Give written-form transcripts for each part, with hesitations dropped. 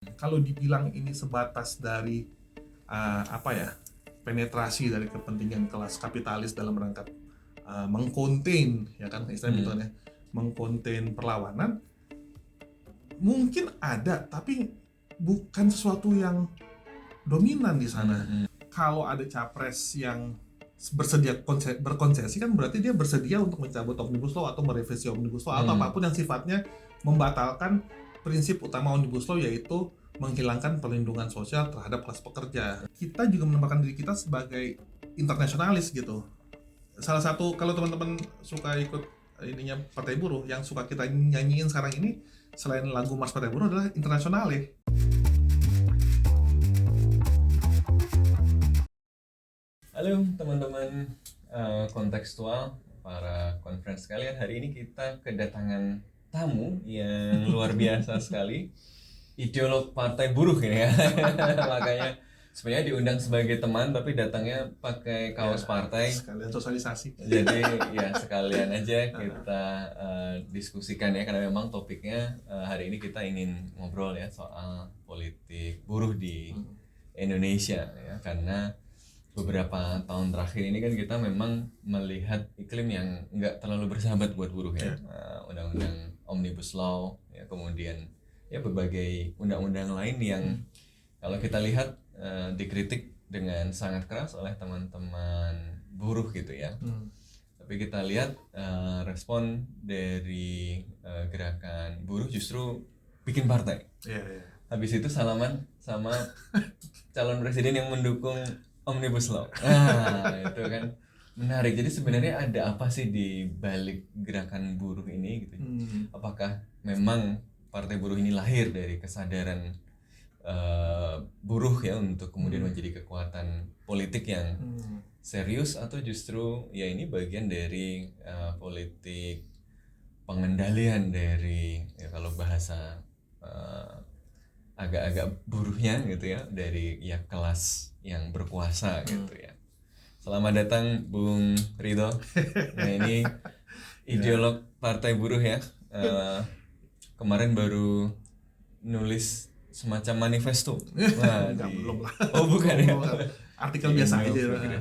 Kalau dibilang ini sebatas dari penetrasi dari kepentingan kelas kapitalis dalam rangka mengkonten, ya kan istilahnya gitu kan ya, mengkonten perlawanan, mungkin ada, tapi bukan sesuatu yang dominan di sana. Kalau ada capres yang bersedia berkonsesi, kan berarti dia bersedia untuk mencabut Omnibus Law atau merevisi Omnibus Law atau apapun yang sifatnya membatalkan prinsip utama Omnibus Law, yaitu menghilangkan perlindungan sosial terhadap kelas pekerja. Kita juga menempatkan diri kita sebagai internasionalis gitu. Salah satu, kalau teman-teman suka ikut ininya Partai Buruh, yang suka kita nyanyiin sekarang ini selain lagu Mars Partai Buruh adalah Internasionale. Halo teman-teman kontekstual, para conference sekalian. Hari ini kita kedatangan tamu yang luar biasa sekali, ideolog Partai Buruh ini ya. Makanya sebenarnya diundang sebagai teman, tapi datangnya pakai kaos partai. Sekalian sosialisasi. Jadi ya sekalian aja kita diskusikan ya, karena memang topiknya hari ini kita ingin ngobrol ya soal politik buruh di Indonesia ya, karena beberapa tahun terakhir ini kan kita memang melihat iklim yang nggak terlalu bersahabat buat buruh ya. Undang-undang Omnibus Law ya, kemudian ya berbagai undang-undang lain yang kalau kita lihat dikritik dengan sangat keras oleh teman-teman buruh gitu ya. Tapi kita lihat respon dari gerakan buruh justru bikin partai. Habis itu salaman sama calon presiden yang mendukung Omnibus Law. Nah, itu kan menarik. Jadi sebenarnya ada apa sih di balik gerakan buruh ini gitu? Apakah memang Partai Buruh ini lahir dari kesadaran buruh ya untuk kemudian menjadi kekuatan politik yang serius, atau justru ya ini bagian dari politik pengendalian dari ya kalau bahasa agak-agak buruhnya gitu ya, dari ya kelas yang berkuasa gitu ya. Selamat datang Bung Ridho. Nah ini ideolog Partai Buruh ya. Kemarin baru nulis semacam manifesto. Belum lah. Oh bukan ya. Artikel biasa aja.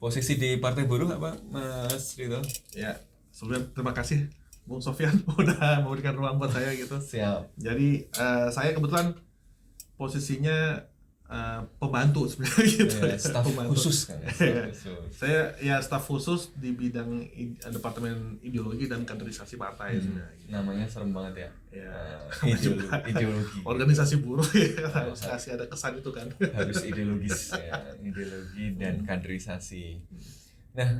Posisi di Partai Buruh apa Mas Ridho? Ya, sebelumnya terima kasih Bung Sofyan udah memberikan ruang buat saya gitu. Siap. Jadi saya kebetulan posisinya pembantu sebenarnya gitu. Staf khusus kan ya? Saya ya staf khusus di bidang Departemen Ideologi dan Kaderisasi Partai sebenarnya. Namanya serem banget ya. Ideologi. Organisasi buruh ya. Kasih ada kesan itu kan. Harus ideologis ya, ideologi dan kaderisasi. Nah,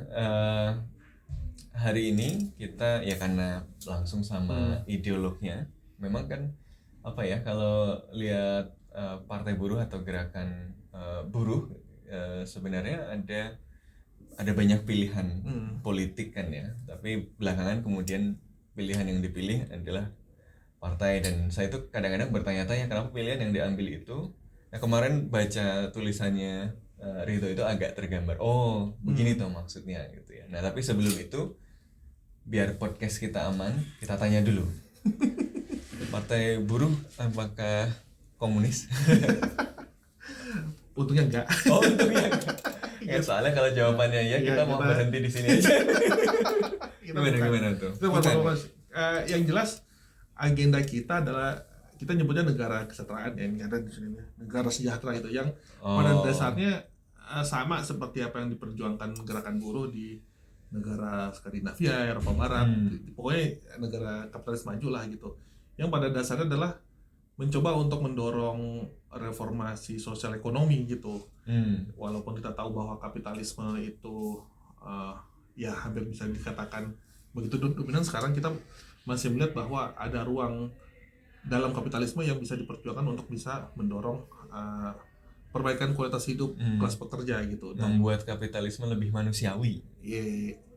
hari ini kita ya karena langsung sama ideolognya, memang kan apa ya, kalau lihat Partai Buruh atau gerakan buruh sebenarnya ada banyak pilihan politik kan ya, tapi belakangan kemudian pilihan yang dipilih adalah partai, dan saya tuh kadang-kadang bertanya-tanya kenapa pilihan yang diambil itu. Nah kemarin baca tulisannya Ridho itu agak tergambar, oh begini tuh maksudnya gitu ya. Nah tapi sebelum itu biar podcast kita aman, kita tanya dulu. Partai Buruh apakah komunis? Untungnya enggak. Oh untungnya enggak. Ya soalnya kalau jawabannya ya kita mau berhenti di sini aja. Gimana tuh? Yang jelas agenda kita adalah, kita nyebutnya negara kesejahteraan ya, negara sejahtera itu, yang pada dasarnya sama seperti apa yang diperjuangkan gerakan buruh di negara Skandinavia, Eropa Barat, pokoknya negara kapitalis maju lah gitu. Yang pada dasarnya adalah mencoba untuk mendorong reformasi sosial ekonomi gitu. Walaupun kita tahu bahwa kapitalisme itu ya hampir bisa dikatakan begitu dominan, sekarang kita masih melihat bahwa ada ruang dalam kapitalisme yang bisa diperjuangkan untuk bisa mendorong perbaikan kualitas hidup kelas pekerja gitu. Membuat kapitalisme lebih manusiawi.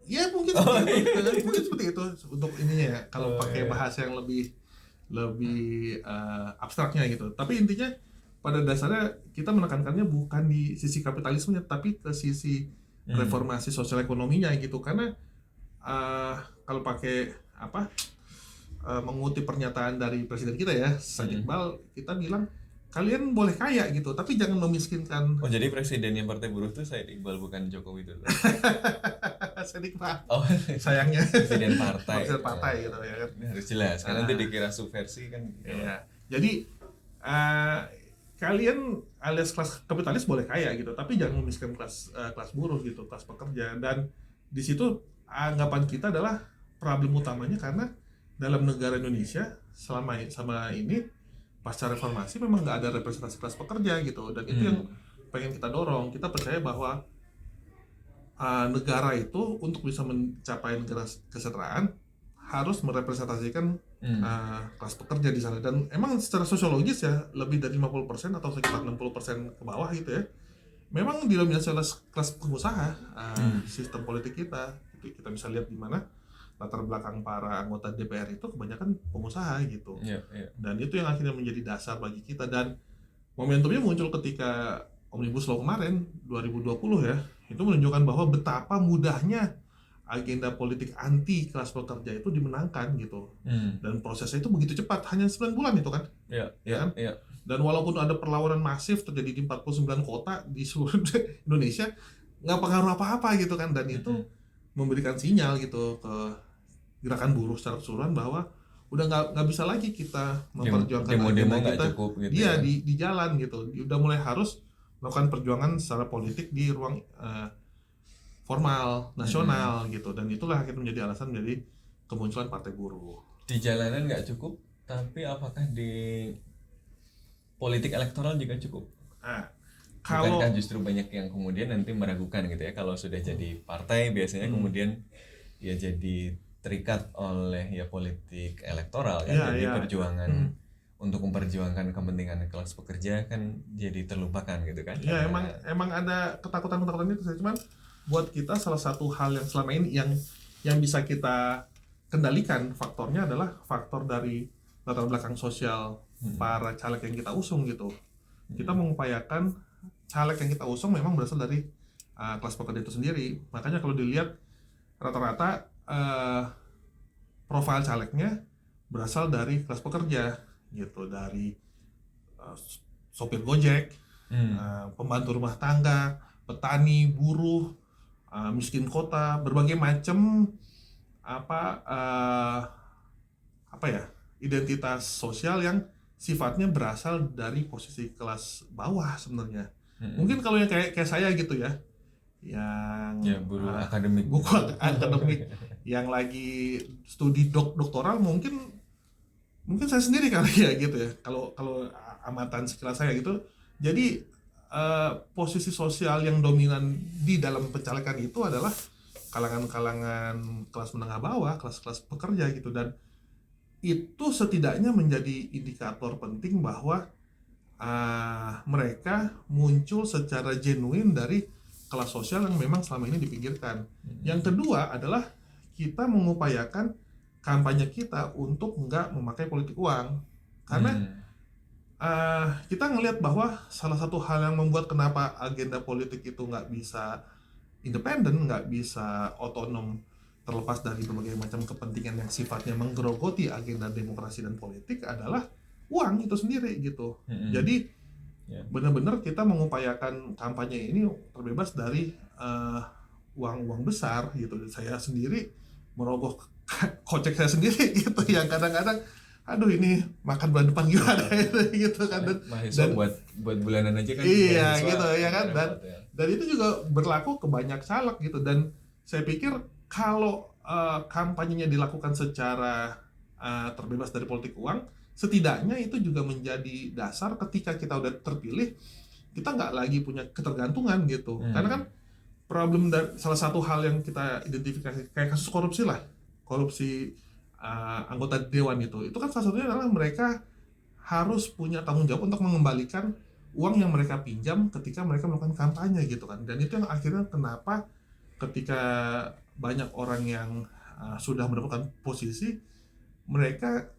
Ya mungkin seperti itu untuk ininya ya, kalau pakai bahasa yang lebih abstraknya gitu. Tapi intinya pada dasarnya kita menekankannya bukan di sisi kapitalismenya, tapi ke sisi reformasi sosial ekonominya gitu. Karena kalau pakai mengutip pernyataan dari presiden kita ya, Said Hmm. Iqbal, kita bilang kalian boleh kaya gitu, tapi jangan memiskinkan. Oh, jadi presidennya Partai Buruh tuh Said Iqbal, bukan Joko Widodo. Said Iqbal, Oh, sayangnya presiden partai. presiden partai gitu ya kan. Ini harus jelas, kan nanti dikira subversi kan. Iya. Jadi kalian alias kelas kapitalis boleh kaya gitu, tapi jangan memiskinkan kelas buruh gitu, kelas pekerja. Dan di situ anggapan kita adalah problem utamanya karena dalam negara Indonesia sama ini pasca reformasi memang nggak ada representasi kelas pekerja gitu, dan itu yang pengen kita dorong. Kita percaya bahwa negara itu untuk bisa mencapai negara kesejahteraan harus merepresentasikan kelas pekerja di sana. Dan emang secara sosiologis ya lebih dari 50% atau sekitar 60% ke bawah gitu ya, memang didominasi oleh kelas pengusaha. Sistem politik kita itu kita bisa lihat di mana latar belakang para anggota DPR itu kebanyakan pengusaha gitu. Dan itu yang akhirnya menjadi dasar bagi kita, dan momentumnya muncul ketika Omnibus Law kemarin 2020 ya, itu menunjukkan bahwa betapa mudahnya agenda politik anti kelas pekerja itu dimenangkan gitu. Dan prosesnya itu begitu cepat, hanya 9 bulan itu kan. Kan? Dan walaupun ada perlawanan masif terjadi di 49 kota di seluruh Indonesia, nggak pengaruh apa-apa gitu kan. Dan itu memberikan sinyal gitu ke gerakan buruh secara keseluruhan bahwa udah nggak bisa lagi kita memperjuangkan demo-demo agenda nggak kita cukup gitu dia ya. di jalan gitu. Udah mulai harus melakukan perjuangan secara politik di ruang formal nasional gitu, dan itulah akhirnya menjadi alasan menjadi kemunculan Partai Buruh. Di jalanan nggak cukup, tapi apakah di politik elektoral juga cukup? Kalau Bukankah justru banyak yang kemudian nanti meragukan gitu ya, kalau sudah jadi partai biasanya kemudian ya jadi terikat oleh ya politik elektoral kan, jadi perjuangan untuk memperjuangkan kepentingan kelas pekerja kan jadi terlupakan gitu kan. Ya emang ada ketakutan itu sih, cuman buat kita salah satu hal yang selama ini yang bisa kita kendalikan faktornya adalah faktor dari latar belakang sosial para caleg yang kita usung gitu. Kita mengupayakan caleg yang kita usung memang berasal dari kelas pekerja itu sendiri. Makanya kalau dilihat rata-rata profil calegnya berasal dari kelas pekerja gitu, dari sopir Gojek, pembantu rumah tangga, petani, buruh, miskin kota, berbagai macam identitas sosial yang sifatnya berasal dari posisi kelas bawah sebenarnya. Mungkin kalau yang kayak saya gitu ya, yang buruh akademik, yang lagi studi doktoral, mungkin saya sendiri kali ya gitu ya, kalau amatan sekilas saya gitu. Jadi posisi sosial yang dominan di dalam pencalekan itu adalah kalangan kelas menengah bawah, kelas pekerja gitu, dan itu setidaknya menjadi indikator penting bahwa mereka muncul secara genuine dari kelas sosial yang memang selama ini dipikirkan. Yang kedua adalah kita mengupayakan kampanye kita untuk nggak memakai politik uang, karena kita ngelihat bahwa salah satu hal yang membuat kenapa agenda politik itu nggak bisa independen, nggak bisa otonom, terlepas dari berbagai macam kepentingan yang sifatnya menggerogoti agenda demokrasi dan politik, adalah uang itu sendiri gitu. Jadi benar-benar kita mengupayakan kampanye ini terbebas dari uang besar gitu. Saya sendiri merogoh kocek saya sendiri gitu, yang kadang-kadang aduh ini makan bulan depan gimana gitu kan, dan buat bulanan aja kan. Iya gitu ya kan, dan itu juga berlaku ke banyak caleg gitu. Dan saya pikir kalau kampanyenya dilakukan secara terbebas dari politik uang, setidaknya itu juga menjadi dasar ketika kita udah terpilih, kita nggak lagi punya ketergantungan gitu. Karena kan problem salah satu hal yang kita identifikasi kayak kasus korupsi anggota dewan itu kan salah satunya adalah mereka harus punya tanggung jawab untuk mengembalikan uang yang mereka pinjam ketika mereka melakukan kampanye gitu kan. Dan itu yang akhirnya kenapa ketika banyak orang yang sudah mendapatkan posisi, mereka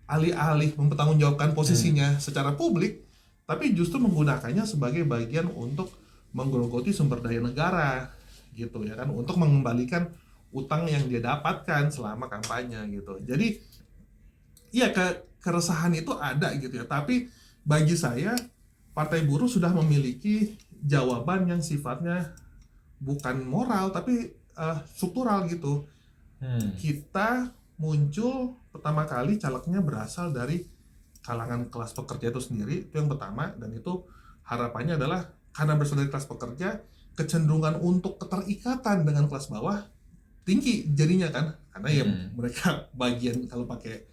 alih-alih mempertanggungjawabkan posisinya secara publik, tapi justru menggunakannya sebagai bagian untuk menggerogoti sumber daya negara gitu ya kan, untuk mengembalikan utang yang dia dapatkan selama kampanye gitu. Jadi iya keresahan itu ada gitu ya. Tapi bagi saya Partai Buruh sudah memiliki jawaban yang sifatnya bukan moral tapi struktural gitu. Kita muncul pertama kali calegnya berasal dari kalangan kelas pekerja itu sendiri, itu yang pertama, dan itu harapannya adalah karena berasal dari kelas pekerja, kecenderungan untuk keterikatan dengan kelas bawah tinggi jadinya kan, karena ya mereka bagian, kalau pakai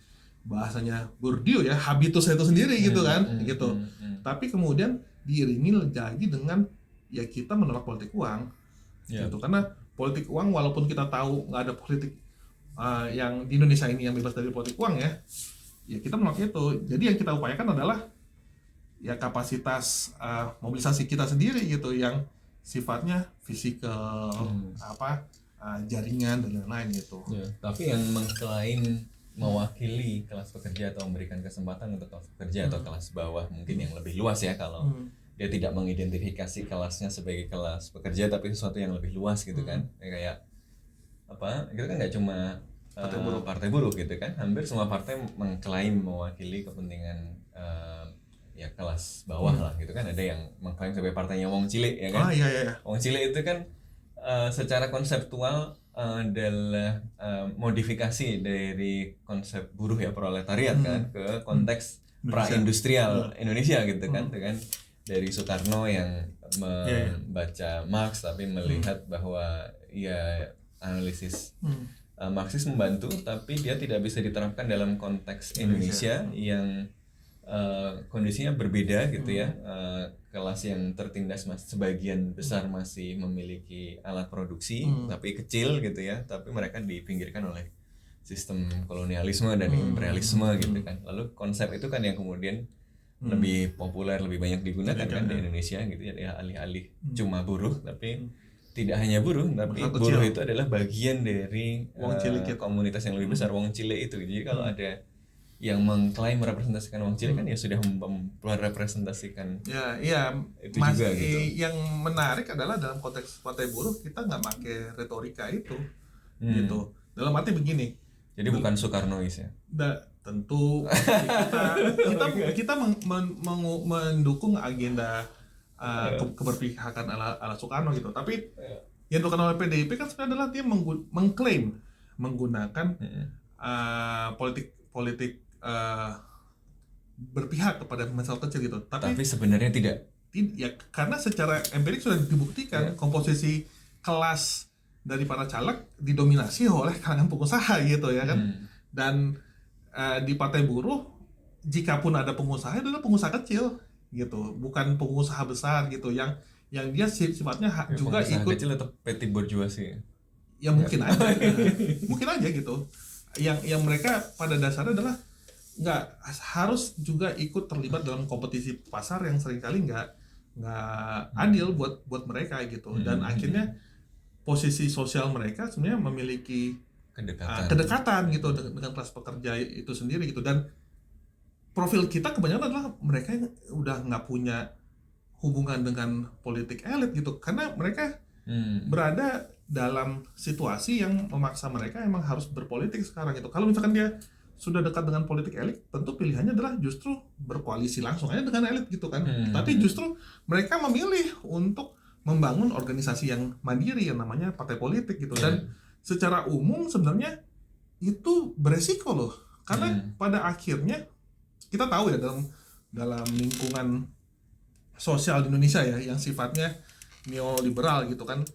bahasanya Bourdieu ya, habitusnya itu sendiri gitu kan, gitu. Tapi kemudian diiringi lagi dengan ya kita menolak politik uang, gitu. Karena politik uang, walaupun kita tahu nggak ada politik yang di Indonesia ini yang bebas dari politik uang ya kita menolak itu. Jadi yang kita upayakan adalah ya kapasitas mobilisasi kita sendiri gitu, yang sifatnya fisikal, jaringan dan lain-lain gitu. Tapi yang mengklaim mewakili kelas pekerja atau memberikan kesempatan untuk kelas pekerja atau kelas bawah mungkin yang lebih luas ya, kalau dia tidak mengidentifikasi kelasnya sebagai kelas pekerja tapi sesuatu yang lebih luas gitu kan, kayak apa, itu kan nggak cuma partai buruh gitu kan, hampir semua partai mengklaim mewakili kepentingan ya kelas bawah lah gitu kan. Ada yang mengklaim sebagai partainya Wong Cilik ya kan. Wong Cilik itu kan secara konseptual adalah modifikasi dari konsep buruh ya, proletariat kan, ke konteks pra-industrial Indonesia gitu kan, dengan dari Soekarno yang membaca Marx tapi melihat bahwa ya analisis Marxis membantu, tapi dia tidak bisa diterapkan dalam konteks Indonesia yang kondisinya berbeda gitu ya. Kelas yang tertindas sebagian besar masih memiliki alat produksi tapi kecil gitu ya, tapi mereka dipinggirkan oleh sistem kolonialisme dan imperialisme gitu kan. Lalu konsep itu kan yang kemudian lebih populer, lebih banyak digunakan kan di Indonesia gitu ya, alih-alih cuma buruh, tapi tidak hanya buruh, tapi buruh itu adalah bagian dari komunitas yang lebih besar, Wong Cilik itu. Jadi kalau ada yang mengklaim merepresentasikan Wong Cilik kan ya sudah merepresentasikan itu Mas, juga gitu. Yang menarik adalah dalam konteks partai buruh kita nggak pakai retorika itu gitu. Dalam arti begini. Jadi bukan Soekarnois ya. Tentu kita mendukung agenda keberpihakan ala Soekarno gitu. Tapi yang dilakukan oleh PDIP kan sebenarnya adalah dia mengklaim menggunakan politik berpihak kepada masyarakat kecil gitu. Tapi sebenarnya tidak. Ya karena secara empirik sudah dibuktikan komposisi kelas dari para caleg didominasi oleh kalangan pengusaha gitu ya kan. Dan di Partai Buruh jikapun ada pengusaha adalah pengusaha kecil gitu, bukan pengusaha besar gitu yang dia sifatnya juga ikut kecil atau petit bourgeoisie ya mungkin aja mungkin aja gitu, yang mereka pada dasarnya adalah nggak harus juga ikut terlibat dalam kompetisi pasar yang seringkali nggak adil buat mereka gitu. Dan akhirnya posisi sosial mereka sebenarnya memiliki kedekatan gitu dengan kelas pekerja itu sendiri gitu. Dan profil kita kebanyakan adalah mereka yang udah nggak punya hubungan dengan politik elit gitu, karena mereka berada dalam situasi yang memaksa mereka emang harus berpolitik sekarang gitu. Kalau misalkan dia sudah dekat dengan politik elit, tentu pilihannya adalah justru berkoalisi langsung aja dengan elit gitu kan. Tapi justru mereka memilih untuk membangun organisasi yang mandiri yang namanya partai politik gitu. Dan secara umum sebenarnya itu beresiko loh, karena pada akhirnya kita tahu ya dalam lingkungan sosial di Indonesia ya yang sifatnya neoliberal gitu kan,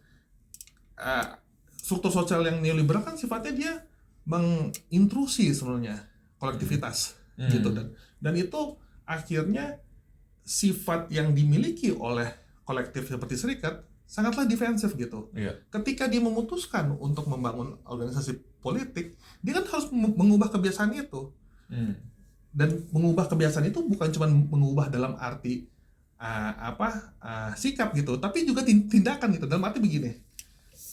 struktur sosial yang neoliberal kan sifatnya dia mengintrusi sebenarnya kolektivitas gitu. Dan itu akhirnya sifat yang dimiliki oleh kolektif seperti serikat sangatlah defensif gitu. Ketika dia memutuskan untuk membangun organisasi politik, dia kan harus mengubah kebiasaan itu. Dan mengubah kebiasaan itu bukan cuma mengubah dalam arti sikap gitu, tapi juga tindakan gitu. Dalam arti begini,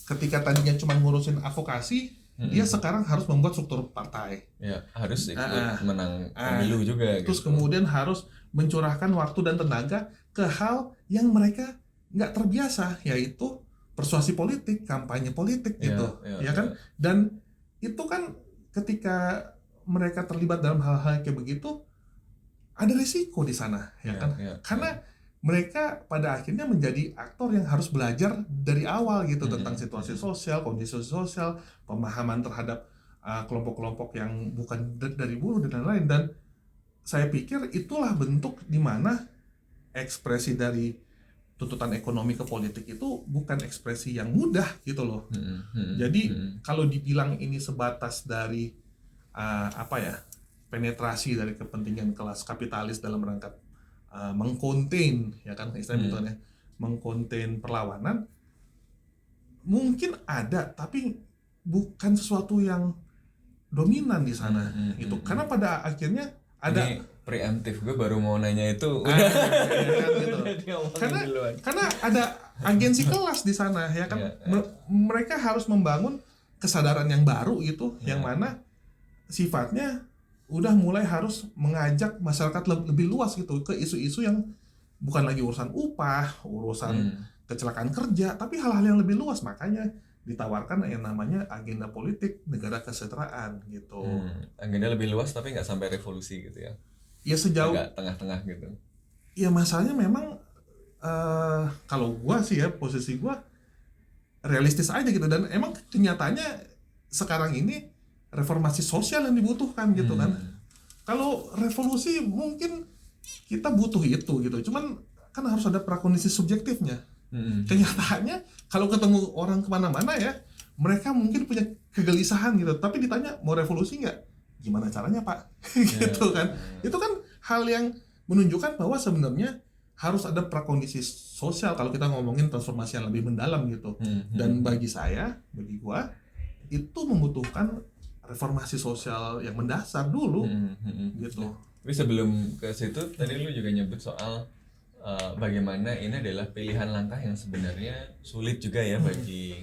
ketika tadinya cuma ngurusin advokasi, dia sekarang harus membuat struktur partai. Harus ikut menang pemilu juga. Terus gitu. kemudian harus mencurahkan waktu dan tenaga ke hal yang mereka nggak terbiasa, yaitu persuasi politik, kampanye politik gitu, ya kan? Dan itu kan ketika mereka terlibat dalam hal-hal kayak begitu, ada risiko di sana, ya kan? Karena mereka pada akhirnya menjadi aktor yang harus belajar dari awal gitu tentang situasi sosial, kondisi sosial, pemahaman terhadap kelompok-kelompok yang bukan dari buruh dan lain-lain. Dan saya pikir itulah bentuk di mana ekspresi dari tuntutan ekonomi ke politik itu bukan ekspresi yang mudah gitu loh. Jadi kalau dibilang ini sebatas dari penetrasi dari kepentingan kelas kapitalis dalam rangka mengkonten, ya kan istilahnya mengkonten perlawanan, mungkin ada tapi bukan sesuatu yang dominan di sana gitu. Karena pada akhirnya ada ini preemptif, gue baru mau nanya itu gitu. Karena ada agensi kelas di sana, ya kan. Mereka harus membangun kesadaran yang baru gitu, yang mana sifatnya udah mulai harus mengajak masyarakat lebih luas gitu ke isu-isu yang bukan lagi urusan upah, urusan kecelakaan kerja, tapi hal-hal yang lebih luas. Makanya ditawarkan yang namanya agenda politik negara kesejahteraan gitu. Agenda lebih luas tapi nggak sampai revolusi gitu ya? Ya sejauh agak tengah-tengah gitu. Ya masalahnya memang kalau gua sih ya, posisi gua realistis aja gitu, dan emang kenyataannya sekarang ini reformasi sosial yang dibutuhkan gitu kan. Kalau revolusi mungkin kita butuh itu gitu, cuman kan harus ada prakondisi subjektifnya. Kenyataannya kalau ketemu orang kemana-mana ya, mereka mungkin punya kegelisahan gitu, tapi ditanya mau revolusi nggak, gimana caranya Pak? Gitu kan. Itu kan hal yang menunjukkan bahwa sebenarnya harus ada prakondisi sosial kalau kita ngomongin transformasi yang lebih mendalam gitu. Dan bagi gua itu membutuhkan reformasi sosial yang mendasar dulu gitu. Tapi sebelum ke situ tadi lu juga nyebut soal bagaimana ini adalah pilihan langkah yang sebenarnya sulit juga ya bagi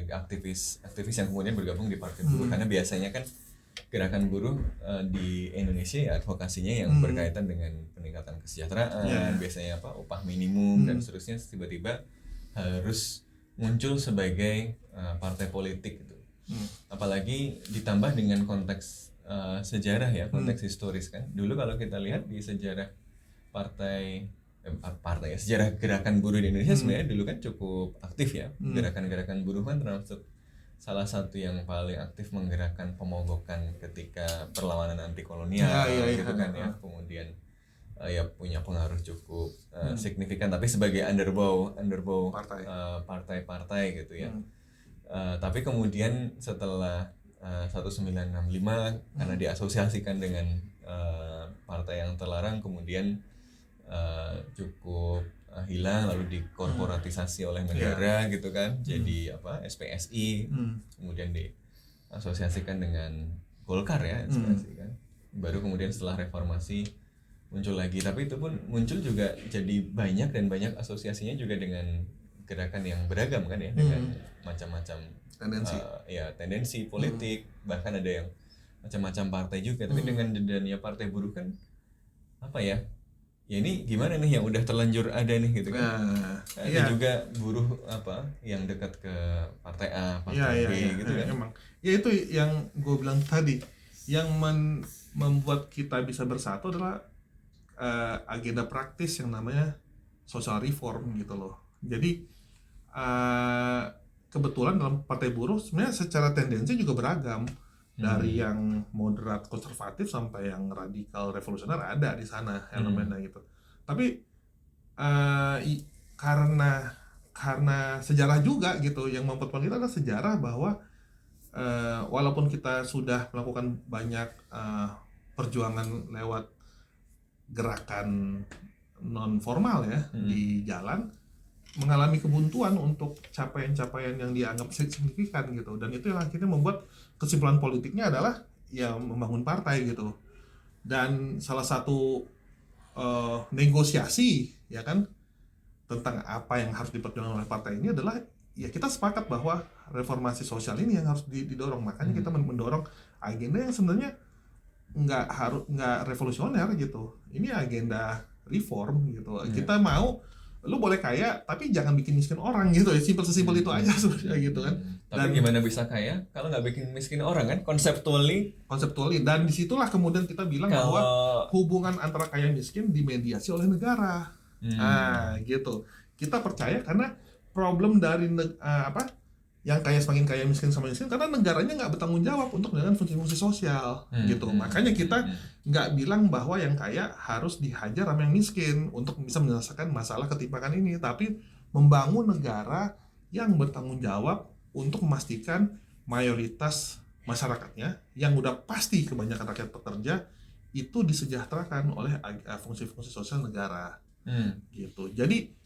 aktivis yang kemudian bergabung di Partai Buruh, karena biasanya kan gerakan buruh di Indonesia ya advokasinya yang berkaitan dengan peningkatan kesejahteraan, biasanya upah minimum dan seterusnya, tiba-tiba harus muncul sebagai partai politik gitu. Apalagi ditambah dengan konteks sejarah ya, konteks historis kan. Dulu kalau kita lihat di sejarah sejarah gerakan buruh di Indonesia sebenarnya dulu kan cukup aktif ya. Gerakan-gerakan buruh kan termasuk salah satu yang paling aktif menggerakkan pemogokan ketika perlawanan anti kolonial gitu kan ya. Kemudian ya punya pengaruh cukup signifikan, tapi sebagai underbow partai-partai gitu ya. Tapi kemudian setelah 1965 karena diasosiasikan dengan partai yang terlarang, kemudian cukup hilang, lalu dikorporatisasi oleh negara gitu kan, jadi SPSI, kemudian diasosiasikan dengan Golkar ya, SPSI kan, baru kemudian setelah reformasi muncul lagi, tapi itu pun muncul juga jadi banyak asosiasinya juga dengan gerakan yang beragam kan ya, dengan macam-macam tendensi politik, bahkan ada yang macam-macam partai juga, tapi dengan adanya Partai Buruh kan ya ini gimana nih yang udah terlanjur ada nih gitu kan. Ada juga buruh yang dekat ke partai A, partai B gitu kan. Emang. Ya itu yang gue bilang tadi, yang membuat kita bisa bersatu adalah agenda praktis yang namanya social reform gitu loh. Jadi kebetulan dalam Partai Buruh sebenarnya secara tendensi juga beragam. Dari yang moderat konservatif sampai yang radikal revolusioner ada di sana elemennya gitu. Tapi karena sejarah juga gitu, yang memperkuat kita adalah sejarah bahwa walaupun kita sudah melakukan banyak perjuangan lewat gerakan non formal ya di jalan, mengalami kebuntuan untuk capaian-capaian yang dianggap signifikan gitu, dan itu yang akhirnya membuat kesimpulan politiknya adalah ya membangun partai gitu. Dan salah satu negosiasi ya kan tentang apa yang harus diperjuangkan oleh partai ini adalah ya kita sepakat bahwa reformasi sosial ini yang harus didorong. Makanya kita mendorong agenda yang sebenarnya nggak revolusioner gitu, ini agenda reform gitu. Kita mau lu boleh kaya tapi jangan bikin miskin orang gitu ya, sesimpel itu aja sebenarnya gitu kan. Tapi gimana bisa kaya kalau nggak bikin miskin orang kan, konseptually. Dan disitulah kemudian kita bilang bahwa hubungan antara kaya miskin dimediasi oleh negara. Gitu. Kita percaya karena problem dari yang kaya semakin kaya, miskin semakin miskin, karena negaranya nggak bertanggung jawab untuk dengan fungsi-fungsi sosial gitu. Makanya kita nggak bilang bahwa yang kaya harus dihajar sama yang miskin untuk bisa menyelesaikan masalah ketimpangan ini, tapi membangun negara yang bertanggung jawab untuk memastikan mayoritas masyarakatnya yang udah pasti kebanyakan rakyat pekerja itu disejahterakan oleh fungsi-fungsi sosial negara. Gitu. Jadi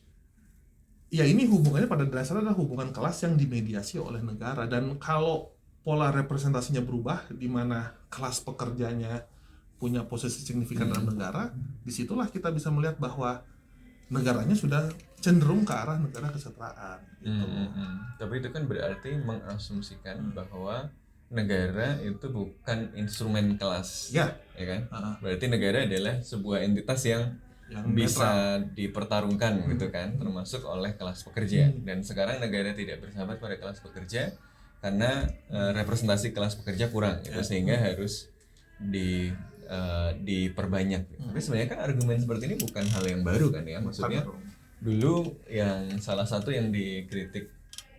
ya ini hubungannya pada dasarnya adalah hubungan kelas yang dimediasi oleh negara, dan kalau pola representasinya berubah di mana kelas pekerjanya punya posisi signifikan dalam negara, disitulah kita bisa melihat bahwa negaranya sudah cenderung ke arah negara kesetaraan gitu. Tapi itu kan berarti mengasumsikan bahwa negara itu bukan instrumen kelas, ya kan? Berarti negara adalah sebuah entitas yang bisa dipertarungkan gitu kan, termasuk oleh kelas pekerja. Dan sekarang negara tidak bersahabat pada kelas pekerja karena representasi kelas pekerja kurang gitu, sehingga harus diperbanyak. Tapi sebenarnya kan argumen seperti ini bukan hal yang baru kan ya, maksudnya dulu yang salah satu yang dikritik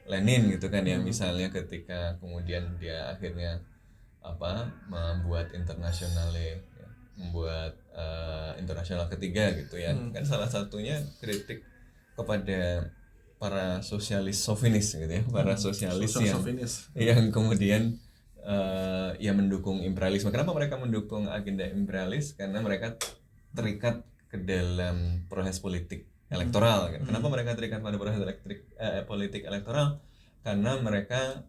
Lenin gitu kan ya, misalnya ketika kemudian dia akhirnya membuat internasional ketiga gitu ya, kan salah satunya kritik kepada para sosialis sovinis gitu ya, para sosialis yang kemudian ya mendukung imperialisme. Kenapa mereka mendukung agenda imperialis? Karena mereka terikat ke dalam proses politik elektoral kan. Kenapa mereka terikat pada proses politik elektoral? Karena mereka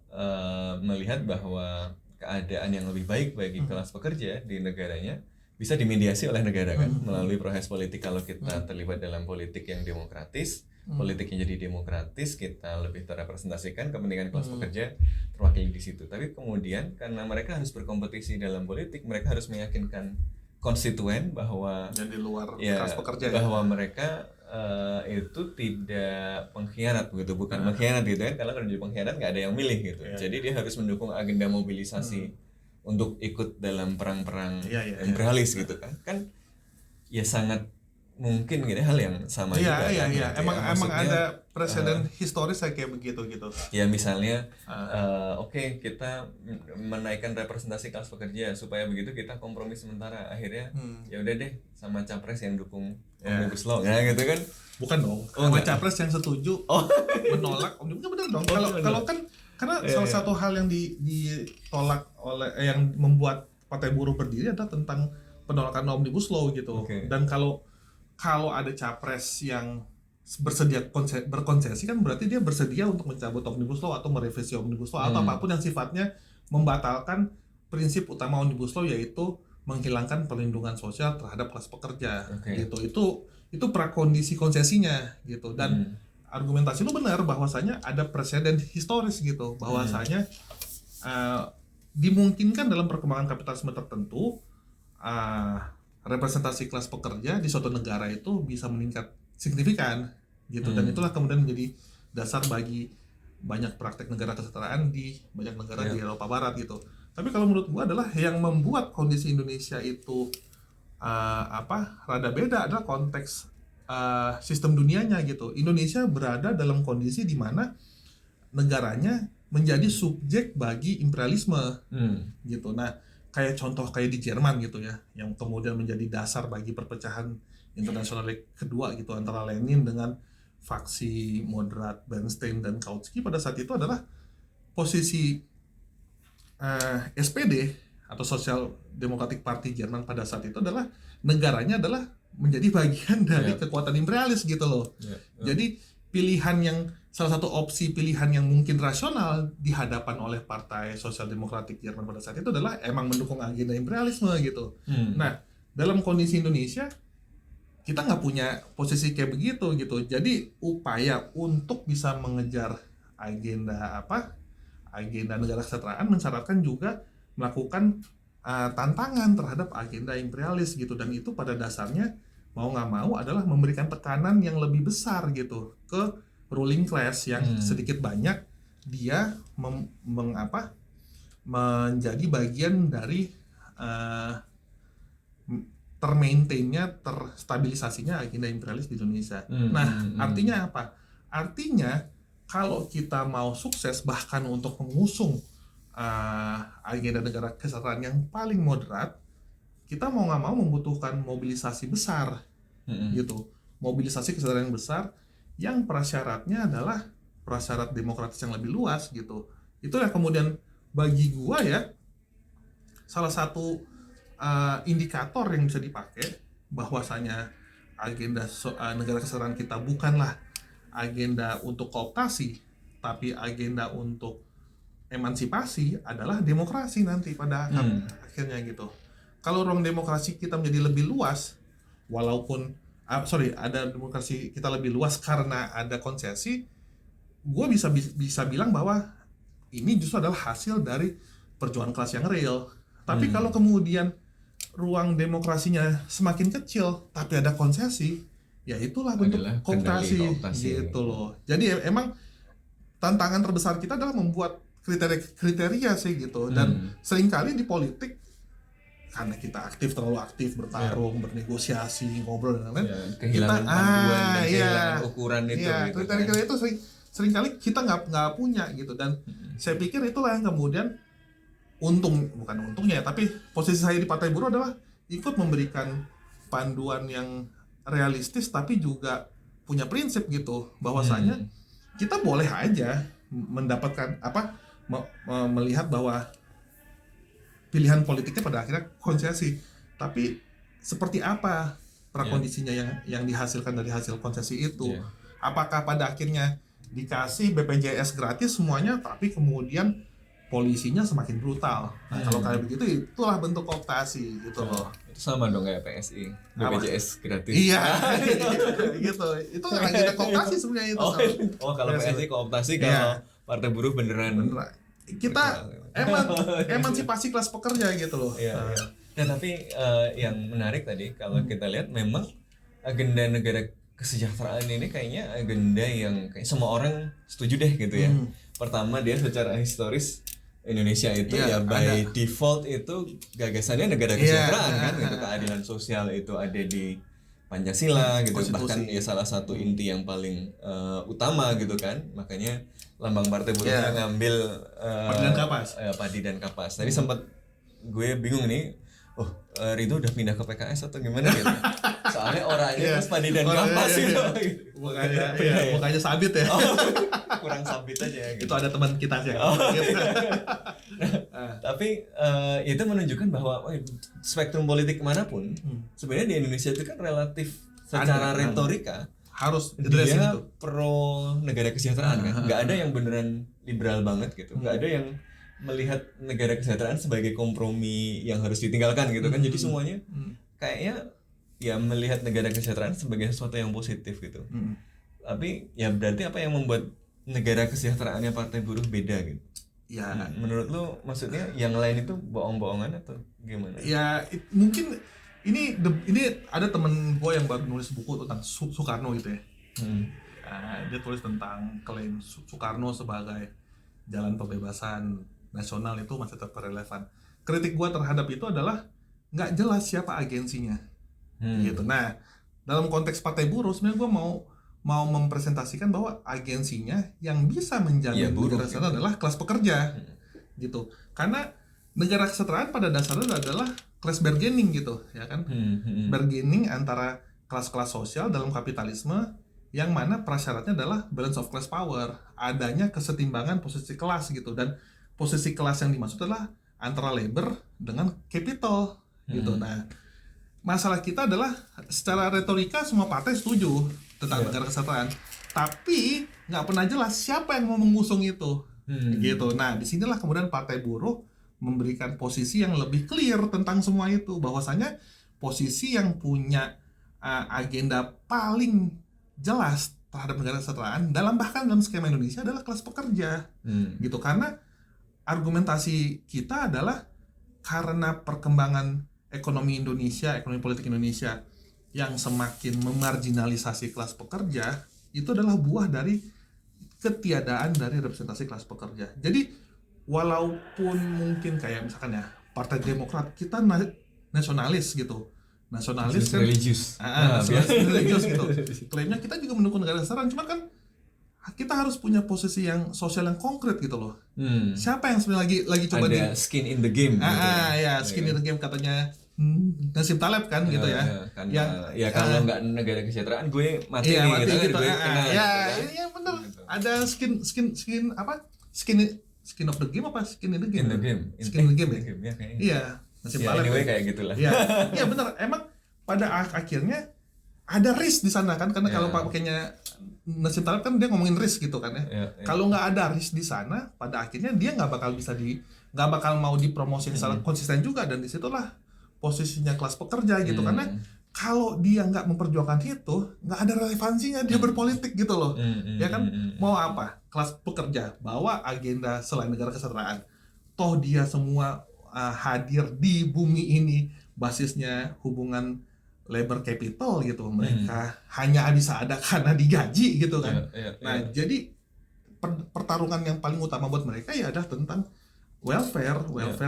melihat bahwa keadaan yang lebih baik bagi kelas pekerja di negaranya bisa dimediasi oleh negara kan, melalui proses politik. Kalau kita terlibat dalam politik yang demokratis, politik yang jadi demokratis, kita lebih terrepresentasikan, kepentingan kelas pekerja terwakili di situ. Tapi kemudian karena mereka harus berkompetisi dalam politik, mereka harus meyakinkan konstituen bahwa yang di luar kelas pekerja bahwa mereka itu tidak pengkhianat begitu, bukan mengkhianat gitu kan, kalau jadi pengkhianat nggak ada yang milih gitu. Jadi dia harus mendukung agenda mobilisasi untuk ikut dalam perang-perang imperialis gitu kan ya sangat mungkin gitu, hal yang sama juga kan. Emang ada presiden historis kayak begitu gitu ya, misalnya oke, kita menaikkan representasi kelas pekerja supaya begitu kita kompromi sementara, akhirnya ya udah deh sama capres yang dukung Omnibus Law gitu kan. Bukan dong, sama capres yang setuju menolak Omnibus, bener dong. Kalau kan karena salah satu hal yang ditolak oleh yang membuat Partai Buruh berdiri adalah tentang penolakan Omnibus Law gitu. Dan kalau ada capres yang bersedia berkonsesi, kan berarti dia bersedia untuk mencabut Omnibus Law atau merevisi Omnibus Law atau apapun yang sifatnya membatalkan prinsip utama Omnibus Law, yaitu menghilangkan perlindungan sosial terhadap kelas pekerja gitu. Itu prakondisi konsesinya gitu. Dan argumentasi lu benar bahwasanya ada presiden historis gitu, bahwasanya dimungkinkan dalam perkembangan kapitalisme tertentu representasi kelas pekerja di suatu negara itu bisa meningkat signifikan gitu. Dan itulah kemudian menjadi dasar bagi banyak praktek negara kesetaraan di banyak negara di Eropa Barat gitu. Tapi kalau menurut gua adalah yang membuat kondisi Indonesia itu rada beda adalah konteks sistem dunianya gitu. Indonesia berada dalam kondisi di mana negaranya menjadi subjek bagi imperialisme gitu. Nah, kayak di Jerman gitu ya, yang kemudian menjadi dasar bagi perpecahan internasional kedua gitu antara Lenin dengan faksi moderat Bernstein dan Kautsky pada saat itu adalah posisi SPD atau Social Democratic Party Jerman pada saat itu adalah negaranya adalah menjadi bagian dari kekuatan imperialis gitu loh. Jadi salah satu opsi pilihan yang mungkin rasional di hadapan oleh Partai Sosial Demokratik Jerman pada saat itu adalah emang mendukung agenda imperialisme gitu. Nah, dalam kondisi Indonesia kita nggak punya posisi kayak begitu gitu. Jadi upaya untuk bisa mengejar agenda negara kesejahteraan mensyaratkan juga melakukan tantangan terhadap agenda imperialis gitu. Dan itu pada dasarnya mau nggak mau adalah memberikan tekanan yang lebih besar gitu ke ruling class yang sedikit banyak dia menjadi bagian dari termaintainnya, terstabilisasinya agenda imperialis di Indonesia. Artinya apa? Artinya kalau kita mau sukses bahkan untuk mengusung agenda negara kesejahteraan yang paling moderat, kita mau nggak mau membutuhkan mobilisasi besar, gitu. Mobilisasi kesadaran yang besar, yang prasyaratnya adalah prasyarat demokratis yang lebih luas, gitu. Itu yang kemudian bagi gua ya, salah satu indikator yang bisa dipakai bahwasanya agenda negara kesejahteraan kita bukanlah agenda untuk kooptasi, tapi agenda untuk emansipasi adalah demokrasi nanti pada akhirnya gitu. Kalau ruang demokrasi kita menjadi lebih luas, walaupun ada demokrasi kita lebih luas karena ada konsesi, gue bisa bilang bahwa ini justru adalah hasil dari perjuangan kelas yang real. Tapi kalau kemudian ruang demokrasinya semakin kecil, tapi ada konsesi, ya itulah bentuk kooptasi gitu loh. Jadi emang tantangan terbesar kita adalah membuat kriteria sih gitu. Dan seringkali di politik, karena kita terlalu aktif bertarung, bernegosiasi, ngobrol dan lain-lain, kehilangan panduan dan kehilangan ukuran itu. Gitu, kriteria itu seringkali kita nggak punya gitu. Dan saya pikir itulah yang kemudian bukan untungnya, tapi posisi saya di Partai Buruh adalah ikut memberikan panduan yang realistis, tapi juga punya prinsip gitu, bahwasanya kita boleh aja mendapatkan melihat bahwa pilihan politiknya pada akhirnya konsesi, tapi seperti apa prakondisinya yang dihasilkan dari hasil konsesi itu? Apakah pada akhirnya dikasih BPJS gratis semuanya, tapi kemudian polisinya semakin brutal? Nah, kalau kayak begitu, itulah bentuk kooptasi gitu loh. Itu sama dong kayak PSI, BPJS gratis. Iya, gitu. Itu agenda kooptasi sebenarnya itu. Kalau PSI kooptasi, kalau Partai Buruh beneran. Kita emansipasi kelas pekerja gitu loh. Nah, tapi yang menarik tadi kalau kita lihat, memang agenda negara kesejahteraan ini kayaknya agenda yang kayak semua orang setuju deh gitu ya. Pertama, dia secara historis Indonesia itu by default itu gagasannya negara kesejahteraan kan, gitu. Keadilan sosial itu ada di Pancasila gitu, bahkan ya salah satu inti yang paling utama gitu kan. Makanya lambang Partai Buruh ngambil padi dan kapas. Tadi sempat gue bingung nih, Ridho udah pindah ke PKS atau gimana gitu. Soalnya orangnya terus padi dan kapas gitu. Mukanya sabit ya. Kurang sabit aja gitu. Itu ada teman kita sih. Tapi itu menunjukkan bahwa spektrum politik manapun sebenarnya di Indonesia itu kan relatif secara retorika harus dia pro negara kesejahteraan kan. Nggak ada yang beneran liberal banget gitu. Nggak ada yang melihat negara kesejahteraan sebagai kompromi yang harus ditinggalkan gitu kan. Jadi semuanya kayaknya ya melihat negara kesejahteraan sebagai sesuatu yang positif gitu. Tapi ya berarti apa yang membuat negara kesejahteraannya Partai Buruh beda gitu? Ya, menurut lu maksudnya yang lain itu bohong-bohongan atau gimana? Ya mungkin ini ada temen gue yang baru nulis buku tentang Soekarno gitu ya. Dia tulis tentang klaim Soekarno sebagai jalan pembebasan nasional itu masih tetap relevan. Kritik gue terhadap itu adalah nggak jelas siapa agensinya, gitu. Nah, dalam konteks Partai Buruh sebenarnya gue mau mempresentasikan bahwa agensinya yang bisa menjamin negara kesejahteraan adalah kelas pekerja, gitu. Karena negara kesejahteraan pada dasarnya adalah class bargaining gitu, ya kan? Bargaining antara kelas-kelas sosial dalam kapitalisme, yang mana prasyaratnya adalah balance of class power, adanya kesetimbangan posisi kelas gitu. Dan posisi kelas yang dimaksud adalah antara labor dengan capital gitu. Nah, masalah kita adalah secara retorika semua partai setuju tentang negara kesejahteraan, tapi nggak pernah jelas siapa yang mau mengusung itu, gitu. Nah, disinilah kemudian Partai Buruh memberikan posisi yang lebih clear tentang semua itu, bahwasanya posisi yang punya agenda paling jelas terhadap negara kesejahteraan bahkan dalam skema Indonesia adalah kelas pekerja, gitu. Karena argumentasi kita adalah karena perkembangan ekonomi Indonesia, ekonomi politik Indonesia yang semakin memarginalisasi kelas pekerja itu adalah buah dari ketiadaan dari representasi kelas pekerja. Jadi walaupun mungkin kayak misalkan ya Partai Demokrat kita nasionalis gitu, nasionalis kan, religius, religius gitu, klaimnya kita juga mendukung negara kesejahteraan, cuman kan kita harus punya posisi yang sosial yang konkret gitu loh. Siapa yang sebenarnya lagi coba ada skin in the game gitu. Ya skin in the game katanya Nassim Taleb kan gitu ya. Yang kalau nggak negara kesejahteraan gue mati nih gitu. Gue kena. Ya benar. Gitu. Ada skin apa? Skin of the game apa skin in the game? Skin in the game ya. Iya, Nassim Taleb. Anyway kayak gitulah. Iya benar. Emang pada akhirnya ada risk di sana kan, karena kalau pakainya Nassim Taleb kan dia ngomongin risk gitu kan ya. Kalau nggak ada risk di sana, pada akhirnya dia nggak bakal mau dipromosi secara konsisten juga, dan disitulah posisinya kelas pekerja gitu. Karena kalau dia nggak memperjuangkan itu, nggak ada relevansinya dia berpolitik gitu loh. Ya kan, mau apa kelas pekerja bawa agenda selain negara kesejahteraan, toh dia semua hadir di bumi ini basisnya hubungan labor capital gitu, mereka hanya bisa ada karena digaji gitu kan. Jadi pertarungan yang paling utama buat mereka ya adalah tentang welfare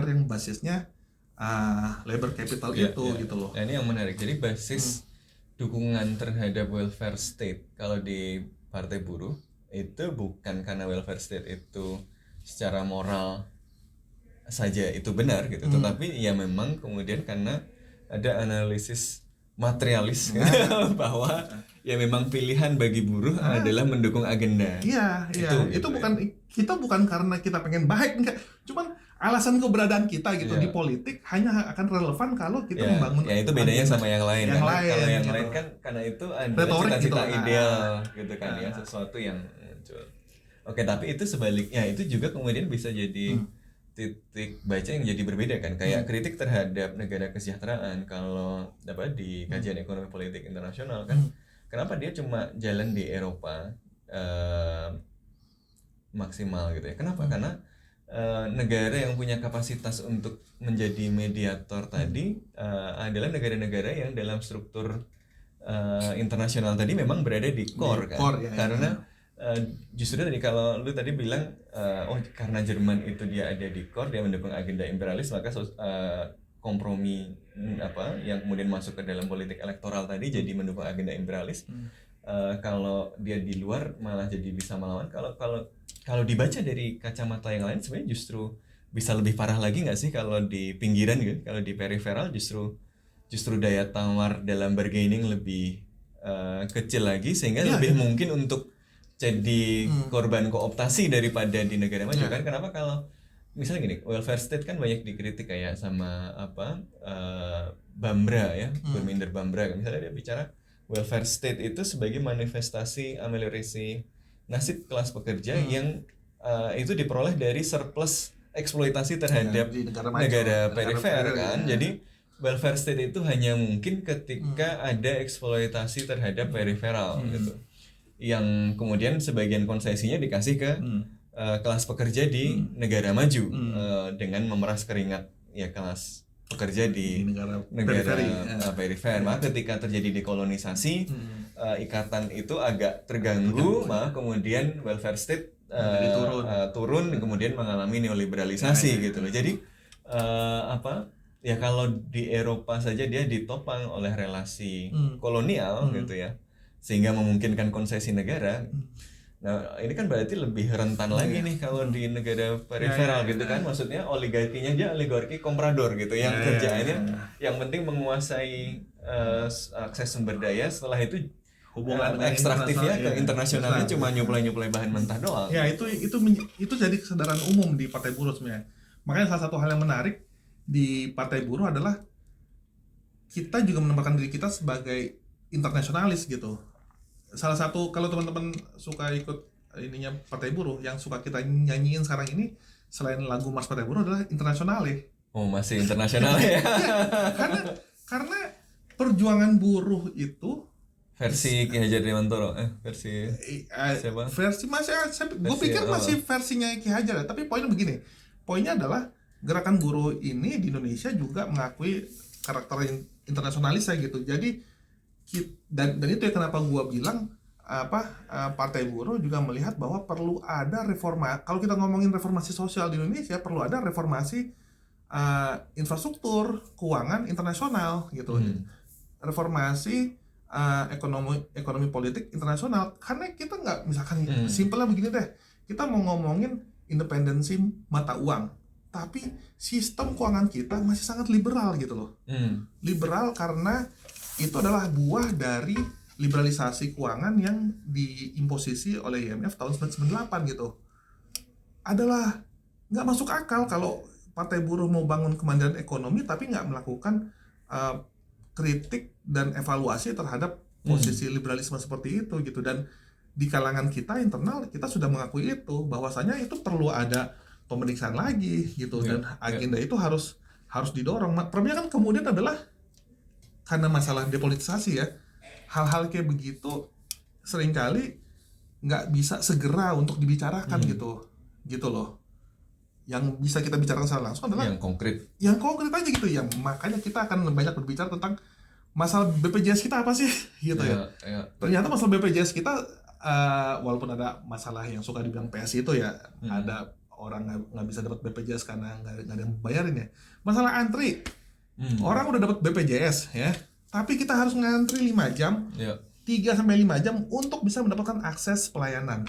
yang basisnya labor capital gitu loh. Nah, ini yang menarik. Jadi basis dukungan terhadap welfare state kalau di Partai Buruh itu bukan karena welfare state itu secara moral saja itu benar gitu, tetapi ya memang kemudian karena ada analisis materialis bahwa ya memang pilihan bagi buruh adalah mendukung agenda. Iya. Itu bukan karena kita pengen baik, enggak. Cuman alasan keberadaan kita gitu di politik hanya akan relevan kalau kita membangun. Ya itu bedanya sama yang lain. Kalau yang gitu. lain kan karena itu ada retorik cita-cita gitu. ideal gitu kan ya, sesuatu yang muncul. Oke, tapi itu sebaliknya itu juga kemudian bisa jadi titik baca yang jadi berbeda kan, kayak kritik terhadap negara kesejahteraan kalau di kajian ekonomi politik internasional kan, kenapa dia cuma jalan di Eropa maksimal gitu ya, kenapa? Karena negara yang punya kapasitas untuk menjadi mediator tadi adalah negara-negara yang dalam struktur internasional tadi memang berada di core kan, karena justru tadi kalau lu tadi bilang karena Jerman itu dia ada di core, dia mendukung agenda imperialis, maka kompromi yang kemudian masuk ke dalam politik elektoral tadi jadi mendukung agenda imperialis. Kalau dia di luar malah jadi bisa melawan. Kalau dibaca dari kacamata yang lain sebenarnya justru bisa lebih parah lagi nggak sih kalau di pinggiran gitu, kalau di periferal justru daya tawar dalam bargaining lebih kecil lagi, sehingga lebih mungkin untuk jadi korban kooptasi daripada di negara maju kan. Kenapa kalau misalnya gini, welfare state kan banyak dikritik kayak sama Bambra ya, Gurminder Bambra kan, misalnya dia bicara welfare state itu sebagai manifestasi ameliorasi nasib kelas pekerja yang itu diperoleh dari surplus eksploitasi terhadap negara perifer kan. Jadi welfare state itu hanya mungkin ketika ada eksploitasi terhadap periferal gitu, yang kemudian sebagian konsesinya dikasih ke kelas pekerja di negara maju dengan memeras keringat ya kelas pekerja di negara perifer. Maka ketika terjadi dekolonisasi, ikatan itu agak terganggu, maka kemudian welfare state turun kemudian mengalami neoliberalisasi gitu loh. Jadi ya kalau di Eropa saja dia ditopang oleh relasi kolonial gitu ya, sehingga memungkinkan konsesi negara. Nah ini kan berarti lebih rentan lagi nih kalau di negara periferal gitu kan, maksudnya oligarkinya aja oligarki komprador gitu, yang kerjaannya yang penting menguasai akses sumber daya, setelah itu hubungan ekstraktifnya ke internasionalnya cuma nyuplai bahan mentah doang. Ya itu jadi kesadaran umum di Partai Buruh sebenarnya. Makanya salah satu hal yang menarik di Partai Buruh adalah kita juga menempatkan diri kita sebagai internasionalis gitu. Salah satu, kalau teman-teman suka ikut ininya Partai Buruh, yang suka kita nyanyiin sekarang ini selain lagu Mars Partai Buruh adalah Internasionale. Oh, masih internasional ya? karena perjuangan buruh itu versi Ki Hajar Dewantara, versi siapa? Versi gue pikir masih versinya Ki Hajar, tapi poinnya begini. Poinnya adalah gerakan buruh ini di Indonesia juga mengakui karakter internasionalisnya gitu. Jadi dan itu ya kenapa gua bilang Partai Buruh juga melihat bahwa perlu ada kalau kita ngomongin reformasi sosial di Indonesia, perlu ada reformasi infrastruktur keuangan internasional gitu. Reformasi ekonomi politik internasional, karena kita nggak, misalkan simpelnya begini deh, kita mau ngomongin independensi mata uang, tapi sistem keuangan kita masih sangat liberal gitu loh. Liberal karena itu adalah buah dari liberalisasi keuangan yang diimposisi oleh IMF tahun 1998 gitu. Adalah nggak masuk akal kalau Partai Buruh mau bangun kemandirian ekonomi tapi nggak melakukan kritik dan evaluasi terhadap posisi liberalisme seperti itu gitu. Dan di kalangan kita internal kita sudah mengakui itu, bahwasanya itu perlu ada pemeriksaan lagi gitu, dan agenda itu harus didorong. Problemnya kan kemudian adalah karena masalah depolitisasi ya, hal-hal kayak begitu seringkali nggak bisa segera untuk dibicarakan gitu loh. Yang bisa kita bicarakan secara langsung adalah yang konkret aja gitu ya. Makanya kita akan banyak berbicara tentang masalah BPJS kita apa sih gitu ya. Ternyata masalah BPJS kita walaupun ada masalah yang suka dibilang PS itu ya, ada orang nggak bisa dapat BPJS karena nggak ada yang bayarin ya. Masalah antri, orang udah dapat BPJS ya, tapi kita harus ngantri 5 jam, 3-5 jam untuk bisa mendapatkan akses pelayanan,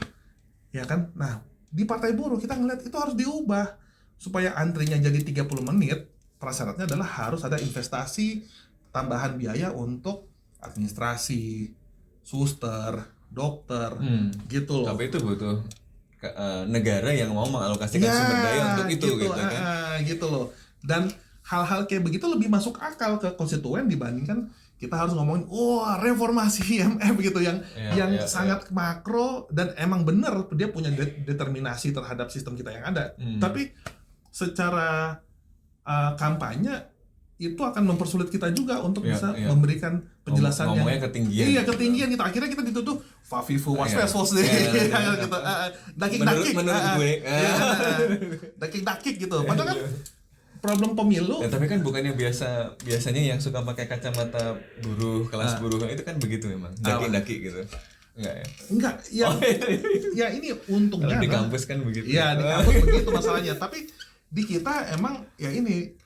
ya kan? Nah, di Partai Buruh kita ngeliat itu harus diubah supaya antrinya jadi 30 menit. Prasyaratnya adalah harus ada investasi tambahan biaya untuk administrasi, suster, dokter, gitu loh. Tapi itu butuh negara yang mau mengalokasikan sumber daya untuk itu gitu kan. Gitu loh. Dan hal-hal kayak begitu lebih masuk akal ke konstituen dibandingkan kita harus ngomongin reformasi IMF gitu yang sangat makro, dan emang bener dia punya determinasi terhadap sistem kita yang ada. Tapi secara kampanye itu akan mempersulit kita juga untuk bisa memberikan penjelasan yang ketinggian gitu. Akhirnya kita dituduh fafifu wasfesos deh gitu. Dakik-dakik menurut gue. Dakik-dakik gitu. Padahal kan problem pemilu. Tapi kan bukannya biasanya yang suka pakai kacamata buruh, kelas buruh itu kan begitu memang. Daki-daki gitu. Enggak, ya ini untungnya di kampus kan begitu. Iya, di kampus begitu masalahnya. Tapi di kita emang ya ini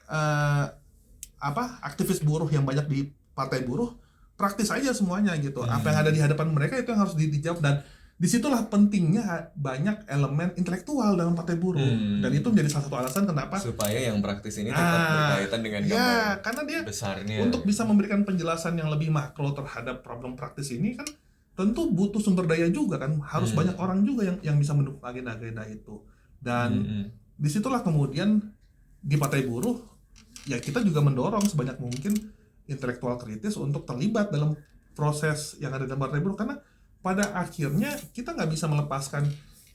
aktivis buruh yang banyak di Partai Buruh praktis aja semuanya gitu. Apa yang ada di hadapan mereka itu yang harus dijawab, dan disitulah pentingnya banyak elemen intelektual dalam Partai Buruh. Dan itu menjadi salah satu alasan kenapa supaya yang praktis ini tetap berkaitan dengan karena dia besarnya. Untuk bisa memberikan penjelasan yang lebih makro terhadap problem praktis ini kan tentu butuh sumber daya juga kan, harus banyak orang juga yang bisa mendukung agenda-agenda itu. Dan disitulah kemudian di Partai Buruh ya kita juga mendorong sebanyak mungkin intelektual kritis untuk terlibat dalam proses yang ada dalam Partai Buruh, karena pada akhirnya kita nggak bisa melepaskan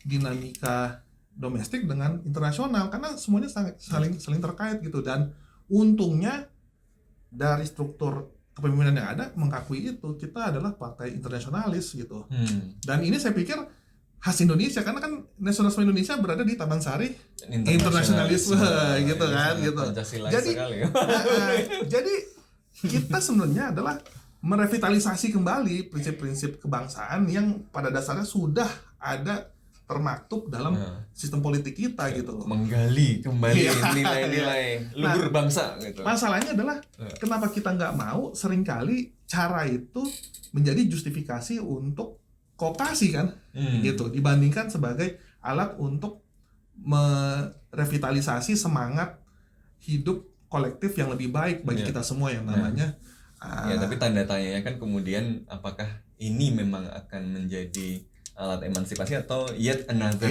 dinamika domestik dengan internasional karena semuanya saling terkait gitu. Dan untungnya dari struktur kepemimpinan yang ada mengakui itu, kita adalah partai internasionalis gitu. Dan ini saya pikir khas Indonesia, karena kan nasionalisme Indonesia berada di Taman Sari internasionalisme gitu kan gitu. Jadi kita sebenarnya adalah merevitalisasi kembali prinsip-prinsip kebangsaan yang pada dasarnya sudah ada termaktub dalam sistem politik kita gitu loh. Menggali kembali nilai-nilai luhur bangsa gitu. Masalahnya adalah kenapa kita nggak mau, seringkali cara itu menjadi justifikasi untuk kooptasi kan gitu, dibandingkan sebagai alat untuk merevitalisasi semangat hidup kolektif yang lebih baik bagi kita semua yang namanya tapi tanda tanyanya kan kemudian apakah ini memang akan menjadi alat emansipasi atau yet another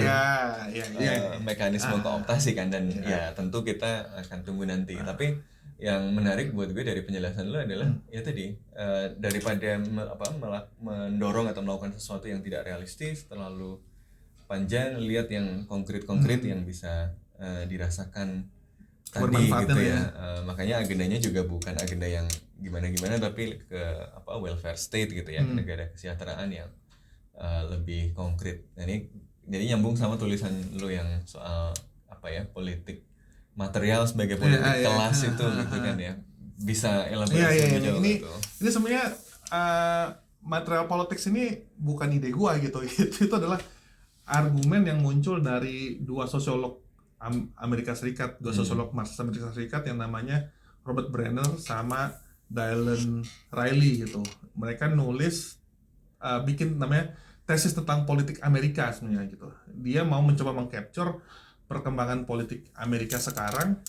mekanisme kooptasi kan, dan ya tentu kita akan tunggu nanti. Tapi yang menarik buat gue dari penjelasan lo adalah ya tadi daripada mendorong atau melakukan sesuatu yang tidak realistis terlalu panjang, lihat yang konkret yang bisa dirasakan tadi gitu ya. Makanya agendanya juga bukan agenda yang gimana-gimana, tapi ke welfare state gitu ya, negara kesejahteraan yang lebih konkret. Nah, ini jadi nyambung sama tulisan lu yang soal politik material sebagai politik kelas itu gitu kan ya. Bisa elaborasi lebih jauh ini sebenarnya material politics ini bukan ide gua gitu. Itu adalah argumen yang muncul dari dua sosiolog Amerika Serikat, dua sosiolog Marxis Amerika Serikat yang namanya Robert Brenner sama Dylan Riley gitu. Mereka nulis bikin namanya tesis tentang politik Amerika sebenarnya gitu. Dia mau mencoba mengcapture perkembangan politik Amerika sekarang,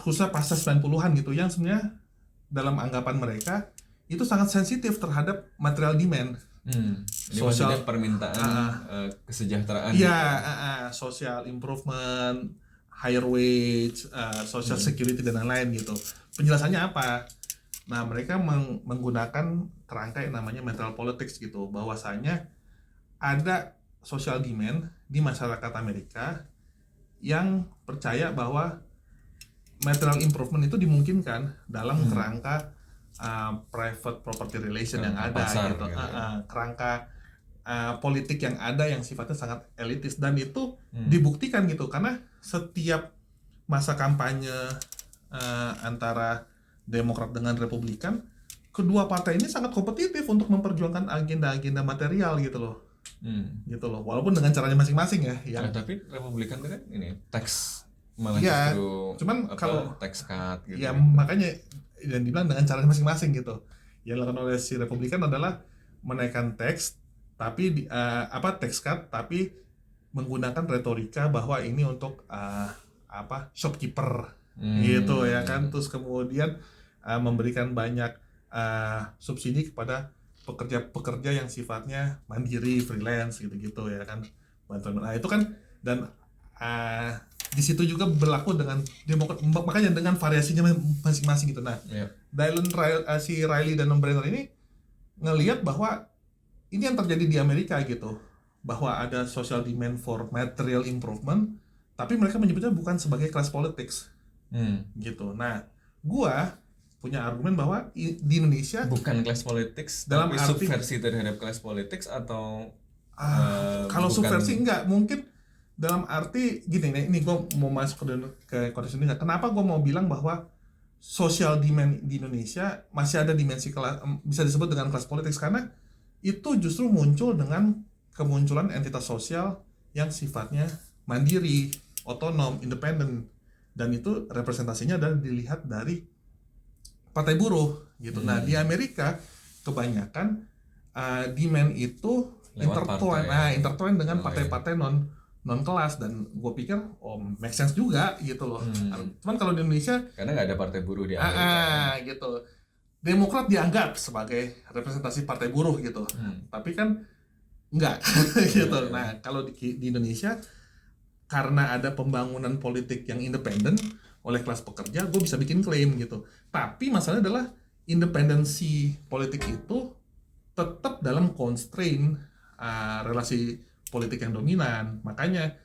khususnya pasca 90-an gitu, yang sebenarnya dalam anggapan mereka itu sangat sensitif terhadap material demand. Ini maksudnya permintaan kesejahteraan. Iya, social improvement, higher wage, social security dan lain-lain gitu. Penjelasannya apa? Nah, mereka menggunakan kerangka yang namanya material politics gitu, bahwasanya ada social demand di masyarakat Amerika yang percaya bahwa material improvement itu dimungkinkan dalam kerangka private property relation yang ada pasar, gitu, gitu. Kerangka politik yang ada yang sifatnya sangat elitis, dan itu dibuktikan gitu karena setiap masa kampanye antara Demokrat dengan Republikan, kedua partai ini sangat kompetitif untuk memperjuangkan agenda-agenda material gitu loh. Gitu loh, walaupun dengan caranya masing-masing ya. Tapi Republikan itu kan ini tax malah ya, justru cuman kalau tax cut gitu. Ya makanya dan dibilang dengan cara masing-masing gitu. Yang dilakukan oleh si Republikan adalah menaikkan tax, tapi tax cut, tapi menggunakan retorika bahwa ini untuk shopkeeper gitu ya kan. Terus kemudian memberikan banyak subsidi kepada pekerja-pekerja yang sifatnya mandiri, freelance gitu-gitu ya kan. Bantuan. Nah, itu kan, dan di situ juga berlaku dengan Demokrat, makanya dengan variasinya masing-masing gitu. Nah, si Riley dan Brenner ini ngelihat bahwa ini yang terjadi di Amerika gitu, bahwa ada social demand for material improvement, tapi mereka menyebutnya bukan sebagai class politics gitu. Nah, gua punya argumen bahwa di Indonesia bukan class politics, dalam tapi arti subversi terhadap class politics atau kalau subversi enggak, mungkin dalam arti gini nih, ini gue mau masuk ke konteks Indonesia. Kenapa gue mau bilang bahwa social demand di Indonesia masih ada dimensi kelas, bisa disebut dengan kelas politik, karena itu justru muncul dengan kemunculan entitas sosial yang sifatnya mandiri, otonom, independen, dan itu representasinya adalah dilihat dari partai buruh gitu. Nah, di Amerika kebanyakan demand itu intertwine dengan partai-partai non kelas, dan gue pikir make sense juga gitu loh. Cuman kalau di Indonesia karena nggak ada partai buruh di Amerika gitu, Demokrat dianggap sebagai representasi partai buruh gitu, tapi kan enggak gitu. Nah, kalau di Indonesia karena ada pembangunan politik yang independen oleh kelas pekerja, gue bisa bikin klaim gitu. Tapi masalahnya adalah independensi politik itu tetap dalam constraint relasi politik yang dominan. Makanya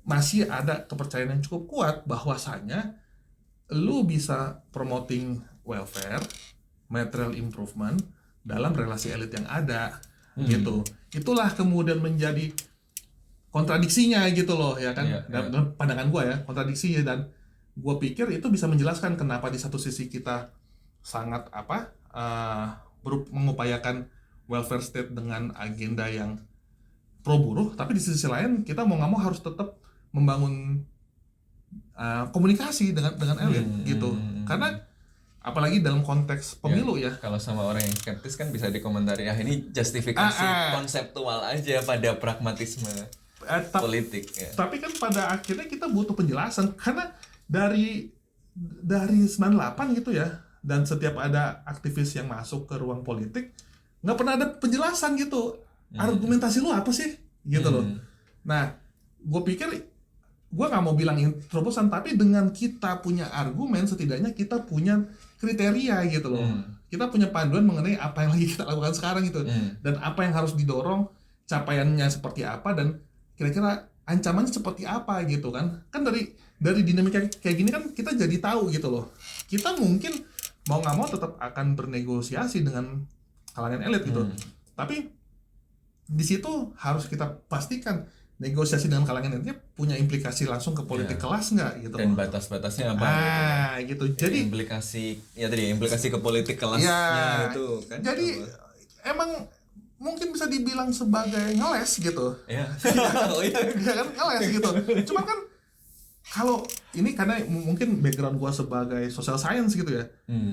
masih ada kepercayaan yang cukup kuat bahwasanya lu bisa promoting welfare, material improvement dalam relasi elit yang ada gitu. Itulah kemudian menjadi kontradiksinya gitu loh ya kan. Dalam pandangan gua ya, kontradiksinya, dan gua pikir itu bisa menjelaskan kenapa di satu sisi kita sangat mengupayakan welfare state dengan agenda yang pro buruh, tapi di sisi lain kita mau nggak mau harus tetap membangun komunikasi dengan elit gitu. Karena apalagi dalam konteks pemilu ya. Kalau sama orang yang skeptis kan bisa dikomentari, ini justifikasi konseptual aja pada pragmatisme politik ya. Tapi kan pada akhirnya kita butuh penjelasan, karena dari 98 gitu ya, dan setiap ada aktivis yang masuk ke ruang politik nggak pernah ada penjelasan gitu. Argumentasi lu apa sih gitu loh. Nah, gue pikir gue nggak mau bilang terobosan, tapi dengan kita punya argumen, setidaknya kita punya kriteria gitu loh. Kita punya panduan mengenai apa yang lagi kita lakukan sekarang gitu, dan apa yang harus didorong, capaiannya seperti apa, dan kira-kira ancamannya seperti apa gitu kan. Kan dari dinamika kayak gini kan kita jadi tahu gitu loh. Kita mungkin mau nggak mau tetap akan bernegosiasi dengan kalangan elit gitu. Tapi di situ harus kita pastikan negosiasi dengan kalangan elit punya implikasi langsung ke politik kelas nggak gitu. Dan batas-batasnya apa? Gitu. Jadi implikasi ke politik kelasnya itu kan. Jadi emang mungkin bisa dibilang sebagai ngeles gitu. Iya. Oh iya kan ngeles gitu. Cuman kan kalau ini karena mungkin background gua sebagai social science gitu ya.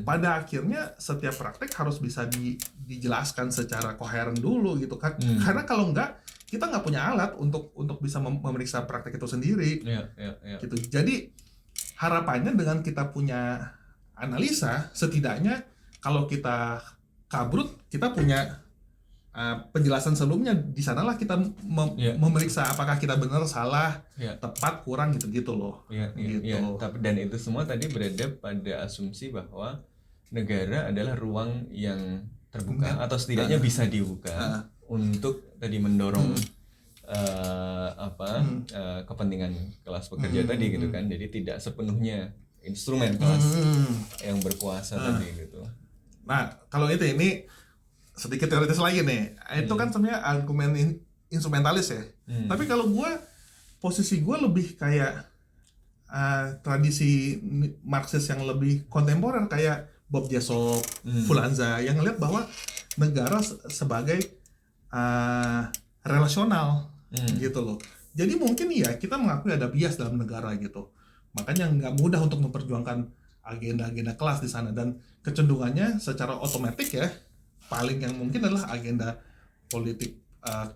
Pada akhirnya setiap praktek harus bisa dijelaskan secara koheren dulu gitu kan. Karena kalau enggak kita nggak punya alat untuk bisa memeriksa praktek itu sendiri. Gitu. Jadi harapannya dengan kita punya analisa, setidaknya kalau kita kabrut kita punya penjelasan sebelumnya, di sanalah kita memeriksa apakah kita benar, salah, tepat, kurang gitu loh. Gitu. Tapi dan itu semua tadi berada pada asumsi bahwa negara adalah ruang yang terbuka atau setidaknya bisa dibuka untuk tadi mendorong kepentingan kelas pekerja tadi gitu kan. Jadi tidak sepenuhnya instrumen kelas yang berkuasa tadi gitu. Nah, kalau ini sedikit teoritis lagi nih, itu kan sebenarnya argumen instrumentalis ya. Tapi kalau posisi gue lebih kayak tradisi Marxis yang lebih kontemporer kayak Bob Jessop, Fulanza yang ngeliat bahwa negara sebagai relasional gitu loh. Jadi mungkin ya kita mengakui ada bias dalam negara gitu. Makanya nggak mudah untuk memperjuangkan agenda-agenda kelas di sana, dan kecenderungannya secara otomatis ya paling yang mungkin adalah agenda politik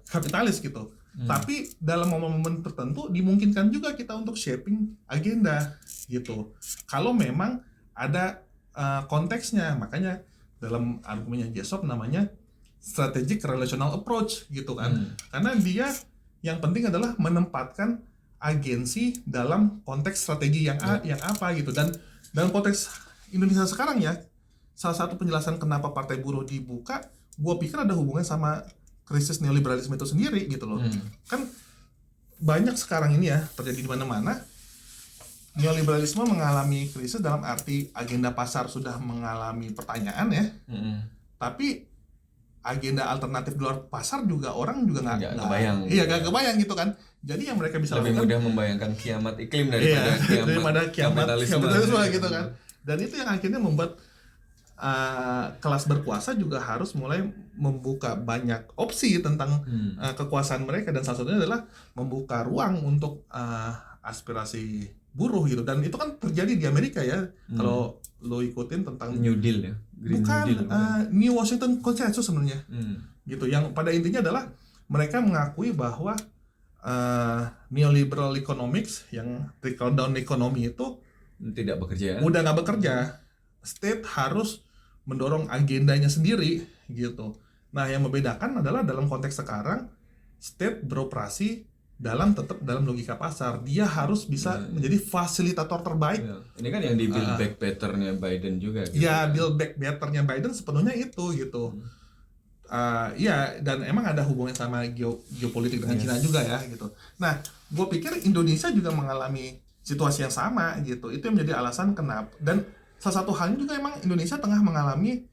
kapitalis gitu. Tapi dalam momen-momen tertentu dimungkinkan juga kita untuk shaping agenda gitu. Kalau memang ada konteksnya, makanya dalam argumennya Jessop namanya strategic relational approach gitu kan. Karena dia yang penting adalah menempatkan agensi dalam konteks strategi yang apa gitu. Dan dalam konteks Indonesia sekarang ya, salah satu penjelasan kenapa Partai Buruh dibuka, gue pikir ada hubungannya sama krisis neoliberalisme itu sendiri gitu loh. Kan banyak sekarang ini ya terjadi di mana-mana. Neoliberalisme mengalami krisis dalam arti agenda pasar sudah mengalami pertanyaan ya. Tapi agenda alternatif di luar pasar juga orang juga nggak kebayang. Iya, nggak kebayang gitu kan. Jadi yang mereka bisa lebih mudah membayangkan kiamat iklim daripada kiamat kapitalisme gitu kan. Dan itu yang akhirnya membuat kelas berkuasa juga harus mulai membuka banyak opsi tentang kekuasaan mereka, dan salah satunya adalah membuka ruang untuk aspirasi buruh gitu. Dan itu kan terjadi di Amerika ya. Kalau lo ikutin tentang New Deal ya, Green bukan New Deal, New Washington Consensus sebenarnya gitu, yang pada intinya adalah mereka mengakui bahwa neoliberal economics yang trickle down economy itu tidak bekerja, udah nggak bekerja. State harus mendorong agendanya sendiri gitu. Nah, yang membedakan adalah dalam konteks sekarang state beroperasi tetap dalam logika pasar. Dia harus bisa menjadi fasilitator terbaik. Ini kan yang di build back better-nya Biden juga gitu. Ya, build back better-nya Biden sepenuhnya itu gitu. Dan emang ada hubungannya sama geopolitik dengan Cina juga ya gitu. Nah, gue pikir Indonesia juga mengalami situasi yang sama gitu. Itu yang menjadi alasan kenapa. Dan salah satu halnya juga emang Indonesia tengah mengalami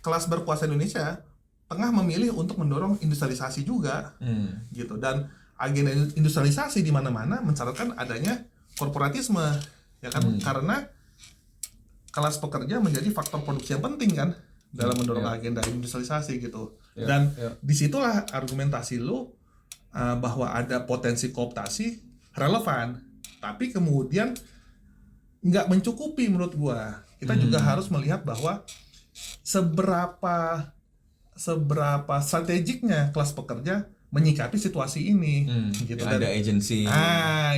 kelas berkuasa Indonesia tengah memilih untuk mendorong industrialisasi juga gitu. Dan agenda industrialisasi di mana-mana mensyaratkan adanya korporatisme ya kan, karena kelas pekerja menjadi faktor produksi yang penting kan dalam mendorong agenda industrialisasi gitu. Dan disitulah argumentasi lu bahwa ada potensi kooptasi relevan, tapi kemudian nggak mencukupi menurut gua. Kita juga harus melihat bahwa seberapa strategiknya kelas pekerja menyikapi situasi ini gitu. Dan ada agensi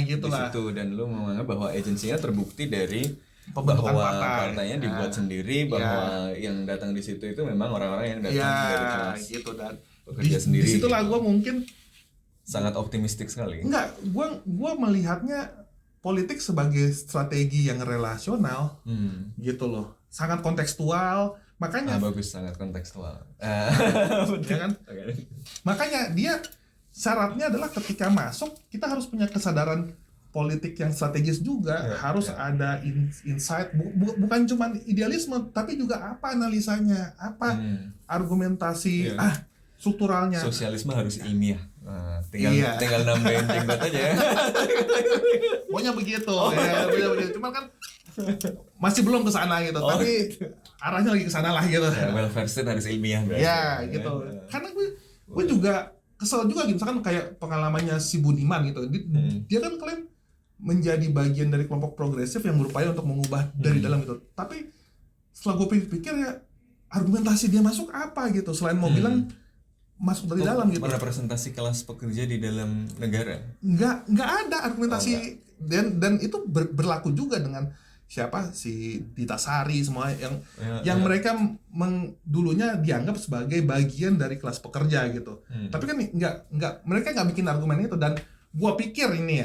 gitulah. Di situ, dan lu menganggap bahwa agensinya terbukti dari pembentukan bahwa partainya dibuat sendiri, bahwa yang datang di situ itu memang orang-orang yang datang dari kelas gitu. Dan pekerja sendiri. Disitulah gua mungkin sangat optimistik sekali. Enggak, gua melihatnya politik sebagai strategi yang relasional gitu loh, sangat kontekstual. Makanya bagus, sangat kontekstual. Ya kan? Makanya dia syaratnya adalah ketika masuk kita harus punya kesadaran politik yang strategis juga, harus ada insight, bukan cuma idealisme tapi juga apa analisanya, apa argumentasi. strukturalnya. Sosialisme harus ilmiah. Nah, tinggal Iya. tinggal nambahin jenggot aja ya. Pokoknya begitu ya, pokoknya begitu. Cuman kan masih belum ke sana gitu, tapi arahnya lagi ke sana lah gitu. Ya, welfare state harus ilmiah berarti. Ya gitu. Karena gue juga kesel juga gitu, misalkan kayak pengalamannya si Budiman gitu. Dia kan klaim menjadi bagian dari kelompok progresif yang berupaya untuk mengubah dari dalam itu. Tapi setelah gue pikir ya, argumentasi dia masuk apa gitu selain mau bilang masuk dari dalam gitu. Merepresentasi kelas pekerja di dalam negara. Nggak ada argumentasi. Dan itu berlaku juga dengan siapa, si Dita Sari semua yang mereka dulunya dianggap sebagai bagian dari kelas pekerja gitu. Tapi kan nggak mereka nggak bikin argumen itu. Dan gua pikir ini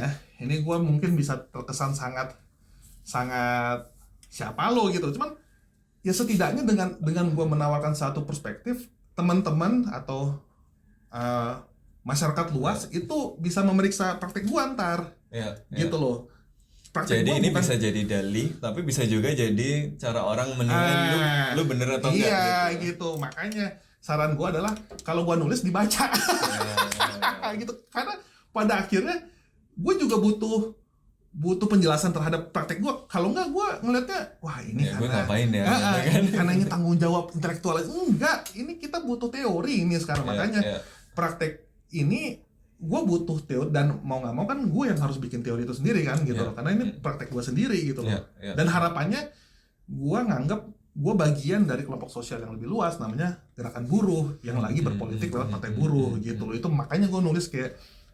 gua mungkin bisa terkesan sangat siapa lo gitu. Cuman ya setidaknya dengan gua menawarkan satu perspektif, teman-teman atau masyarakat luas itu bisa memeriksa praktek gua ntar. Gitu loh. Praktek jadi ini bukan, bisa jadi dalih, tapi bisa juga jadi cara orang menilai lu bener atau enggak. Iya gitu. Makanya saran gua adalah kalau gua nulis dibaca. Gitu. Karena pada akhirnya gue juga butuh penjelasan terhadap praktek gue. Kalau enggak gue ngeliatnya wah ini gue ngapain ya kan? Karena ini tanggung jawab intelektual. Enggak, ini kita butuh teori ini sekarang. Makanya praktek ini gue butuh teori, dan mau nggak mau kan gue yang harus bikin teori itu sendiri kan gitu loh. Karena ini praktek gue sendiri gitu loh. Dan harapannya gue nganggap gue bagian dari kelompok sosial yang lebih luas, namanya gerakan buruh yang lagi berpolitik lewat partai buruh gitu loh. Itu makanya gue nulis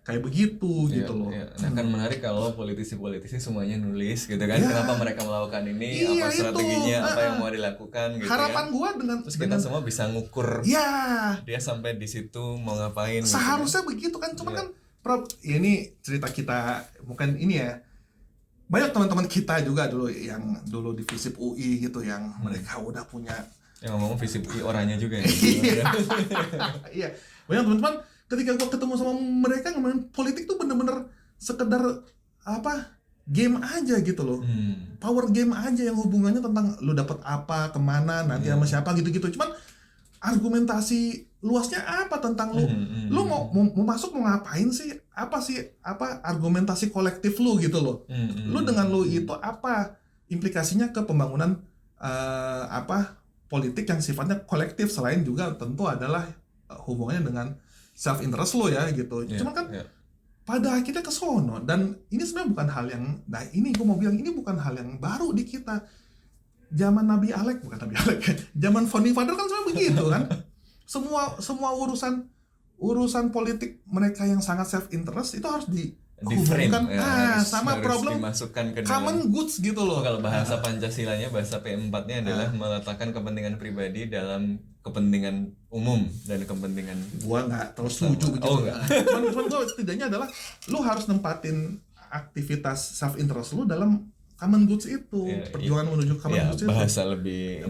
kayak begitu gitu loh. Nah kan menarik kalau politisi-politisi semuanya nulis gitu kan, kenapa mereka melakukan ini, apa strateginya, apa yang mau dilakukan gitu. Harapan gua dengan terus kita semua bisa ngukur dia sampai di situ mau ngapain. Seharusnya gitu, begitu kan, cuma kan ya ini cerita kita bukan ini ya. Banyak teman-teman kita juga dulu yang dulu di FISIP UI gitu yang mereka udah punya yang ngomong FISIP UI orangnya juga ya. Iya. Banyak teman-teman ketika gua ketemu sama mereka ngomongin politik tuh bener-bener sekedar game aja gitu loh. Power game aja yang hubungannya tentang lu dapat apa, kemana, nanti sama siapa gitu-gitu. Cuman argumentasi luasnya apa tentang lu? Lu mau masuk mau ngapain sih? Apa argumentasi kolektif lu gitu loh. Lu dengan lu itu apa implikasinya ke pembangunan politik yang sifatnya kolektif, selain juga tentu adalah hubungannya dengan self interest lo ya gitu. Cuman kan pada akhirnya ke sono, dan ini sebenarnya bukan hal yang, nah ini gue mau bilang ini bukan hal yang baru di kita. Zaman zaman founding father kan sebenarnya begitu kan. Semua urusan politik mereka yang sangat self interest itu harus dihubungkan sama problem common goods gitu loh. Kalau bahasa Pancasilanya, bahasa P4-nya adalah meletakkan kepentingan pribadi dalam kepentingan umum dan kepentingan. Gua nggak terlalu setuju begitu. Cuman gua setidaknya adalah lu harus nempatin aktivitas self interest lu dalam common goods itu, perjuangan menuju common goods itu. Bahasa lebih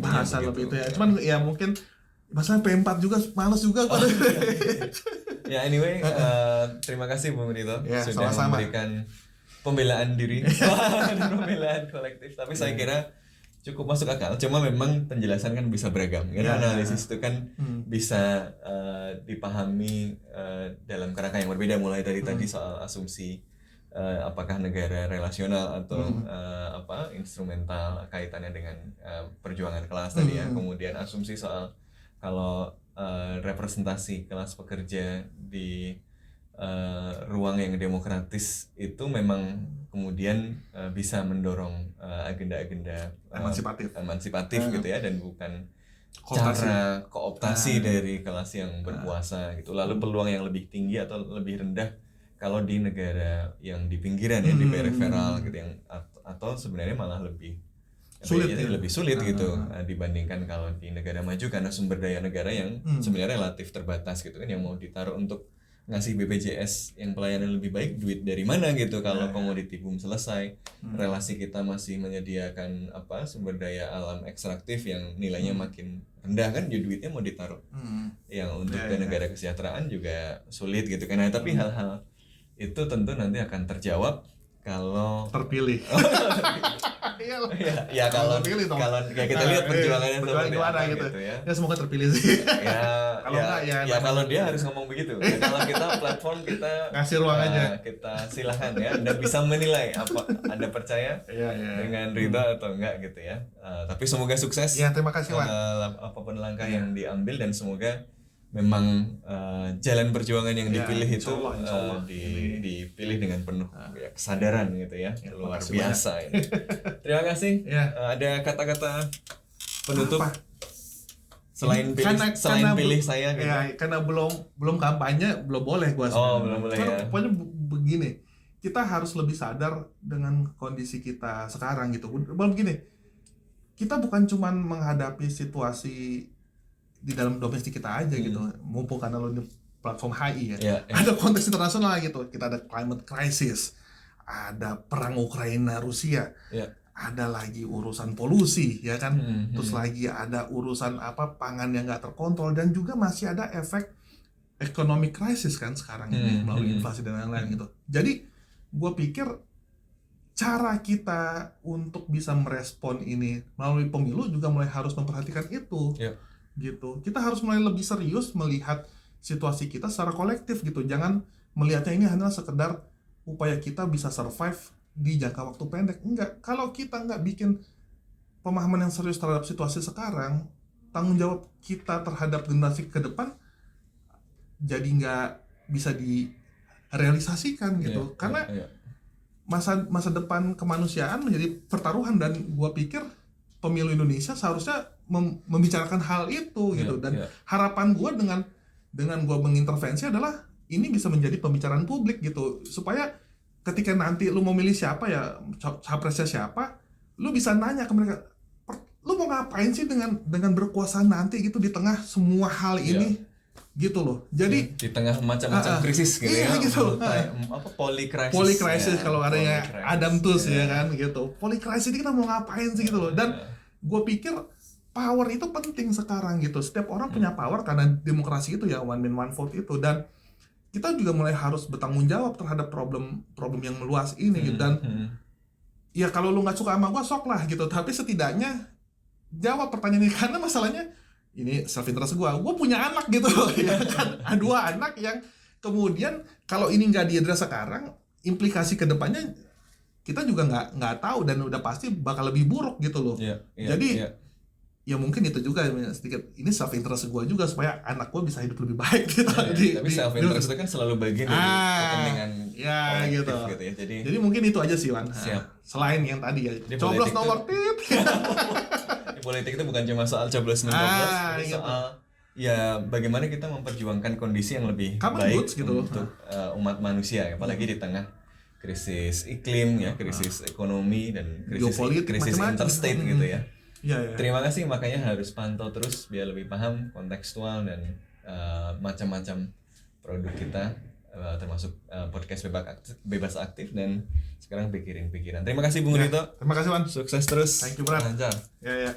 itu ya. Cuman ya mungkin masalah P4 juga males juga gua. Ya anyway, terima kasih Bung Rito sudah sama-sama memberikan pembelaan diri, pembelaan kolektif. Tapi saya kira cukup masuk akal. Cuma memang penjelasan kan bisa beragam. Karena analisis itu kan bisa dipahami dalam kerangka yang berbeda. Mulai dari tadi soal asumsi apakah negara relasional atau instrumental, kaitannya dengan perjuangan kelas tadi ya. Kemudian asumsi soal kalau representasi kelas pekerja di ruang yang demokratis itu memang kemudian bisa mendorong agenda-agenda emansipatif gitu ya, dan bukan cara kooptasi dari kelas yang berkuasa gitu. Lalu peluang yang lebih tinggi atau lebih rendah kalau di negara yang di pinggiran ya, di periferal gitu, yang atau sebenarnya malah lebih sulit gitu dibandingkan kalau di negara maju, karena sumber daya negara yang sebenarnya relatif terbatas gitu kan. Yang mau ditaruh untuk ngasih BPJS yang pelayanan lebih baik, duit dari mana gitu kalau komoditi boom selesai. Relasi kita masih menyediakan sumber daya alam ekstraktif yang nilainya makin rendah kan, jadi duitnya mau ditaruh yang untuk ke negara kesejahteraan juga sulit gitu kan. Tapi hal-hal itu tentu nanti akan terjawab kalau terpilih. iyalah. Ya kalau pilih dong. kalau ya kita lihat perjuangannya perjuangan seperti gimana apa gitu. gitu ya. Ya semoga terpilih sih. Ya, Kalau enggak, ya ya kalau dia harus ngomong begitu. Ya, kalau kita platform kita Ngasih ruang aja. Kita silahkan ya. Anda bisa menilai apa Anda percaya Iya. dengan Ridho atau enggak gitu ya. Tapi semoga sukses. Ya, terima kasih Wan. Apapun langkah yang diambil dan semoga memang jalan perjuangan yang Ya, dipilih insya itu Allah. dipilih dengan penuh ya, kesadaran gitu ya, luar makasih biasa ini. Terima kasih. Ya. Ada kata-kata penutup Apa? selain pilih saya gitu. Ya, karena belum kampanye, belum boleh gua Oh, sebenarnya. belum boleh Cuman ya. Pokoknya begini, kita harus lebih sadar dengan kondisi kita sekarang gitu. Begini, kita bukan cuman menghadapi situasi di dalam domestik kita aja gitu. Mumpung karena lo di platform HI ya. Ya. Ada konteks internasional gitu. Kita ada climate crisis, ada perang Ukraina Rusia. Ya. Ada lagi urusan polusi ya kan, Hmm. terus lagi ada urusan pangan yang nggak terkontrol, dan juga masih ada efek economic crisis kan sekarang ini melalui inflasi dan lain-lain gitu. Jadi gue pikir cara kita untuk bisa merespon ini melalui pemilu juga mulai harus memperhatikan itu. Ya. Gitu. Kita harus mulai lebih serius melihat situasi kita secara kolektif gitu. Jangan melihatnya ini hanya sekedar upaya kita bisa survive di jangka waktu pendek. Enggak. Kalau kita nggak bikin pemahaman yang serius terhadap situasi sekarang, tanggung jawab kita terhadap generasi ke depan jadi nggak bisa direalisasikan gitu. Karena masa depan kemanusiaan menjadi pertaruhan, dan gua pikir pemilu Indonesia seharusnya membicarakan hal itu gitu. Dan harapan gua dengan gua mengintervensi adalah ini bisa menjadi pembicaraan publik gitu, supaya ketika nanti lu mau milih siapa ya, capresnya siapa, lu bisa nanya ke mereka, lu mau ngapain sih dengan berkuasa nanti gitu di tengah semua hal ini gitu loh. Jadi di tengah macam-macam krisis gitu ya. Gitu. Polikrisis kalau adanya Adam Tooze ya kan gitu. Polikrisis ini kita mau ngapain sih gitu loh. Dan gue pikir power itu penting sekarang gitu. Setiap orang punya power karena demokrasi itu ya, one man one vote itu. Dan kita juga mulai harus bertanggung jawab terhadap problem yang meluas ini gitu. Dan ya kalau lu nggak suka sama gue, sok lah gitu, tapi setidaknya jawab pertanyaan ini. Karena masalahnya ini self interest gue punya anak gitu ya kan, 2 anak yang kemudian kalau ini nggak diadres sekarang, implikasi kedepannya kita juga nggak tahu, dan udah pasti bakal lebih buruk gitu loh. Jadi ya mungkin itu juga sedikit, ini self interest gue juga supaya anak gue bisa hidup lebih baik gitu. Tapi self interest itu kan selalu bagian dari kepentingan gitu. Ya. Jadi mungkin itu aja sih Wan. Selain yang tadi ya, coblos nomor tit. Politik itu bukan cuma soal coblos mencoblos, soal ya bagaimana kita memperjuangkan kondisi yang lebih baik gitu untuk umat manusia, apalagi di tengah krisis iklim ya, krisis ekonomi dan krisis interstate gitu ya. Terima kasih, makanya harus pantau terus biar lebih paham kontekstual dan macam-macam produk kita, termasuk podcast bebas aktif dan sekarang pikiran. Terima kasih Bung Rito. Terima kasih Wan. Sukses terus. Thank you Bro. Lancar. Ya.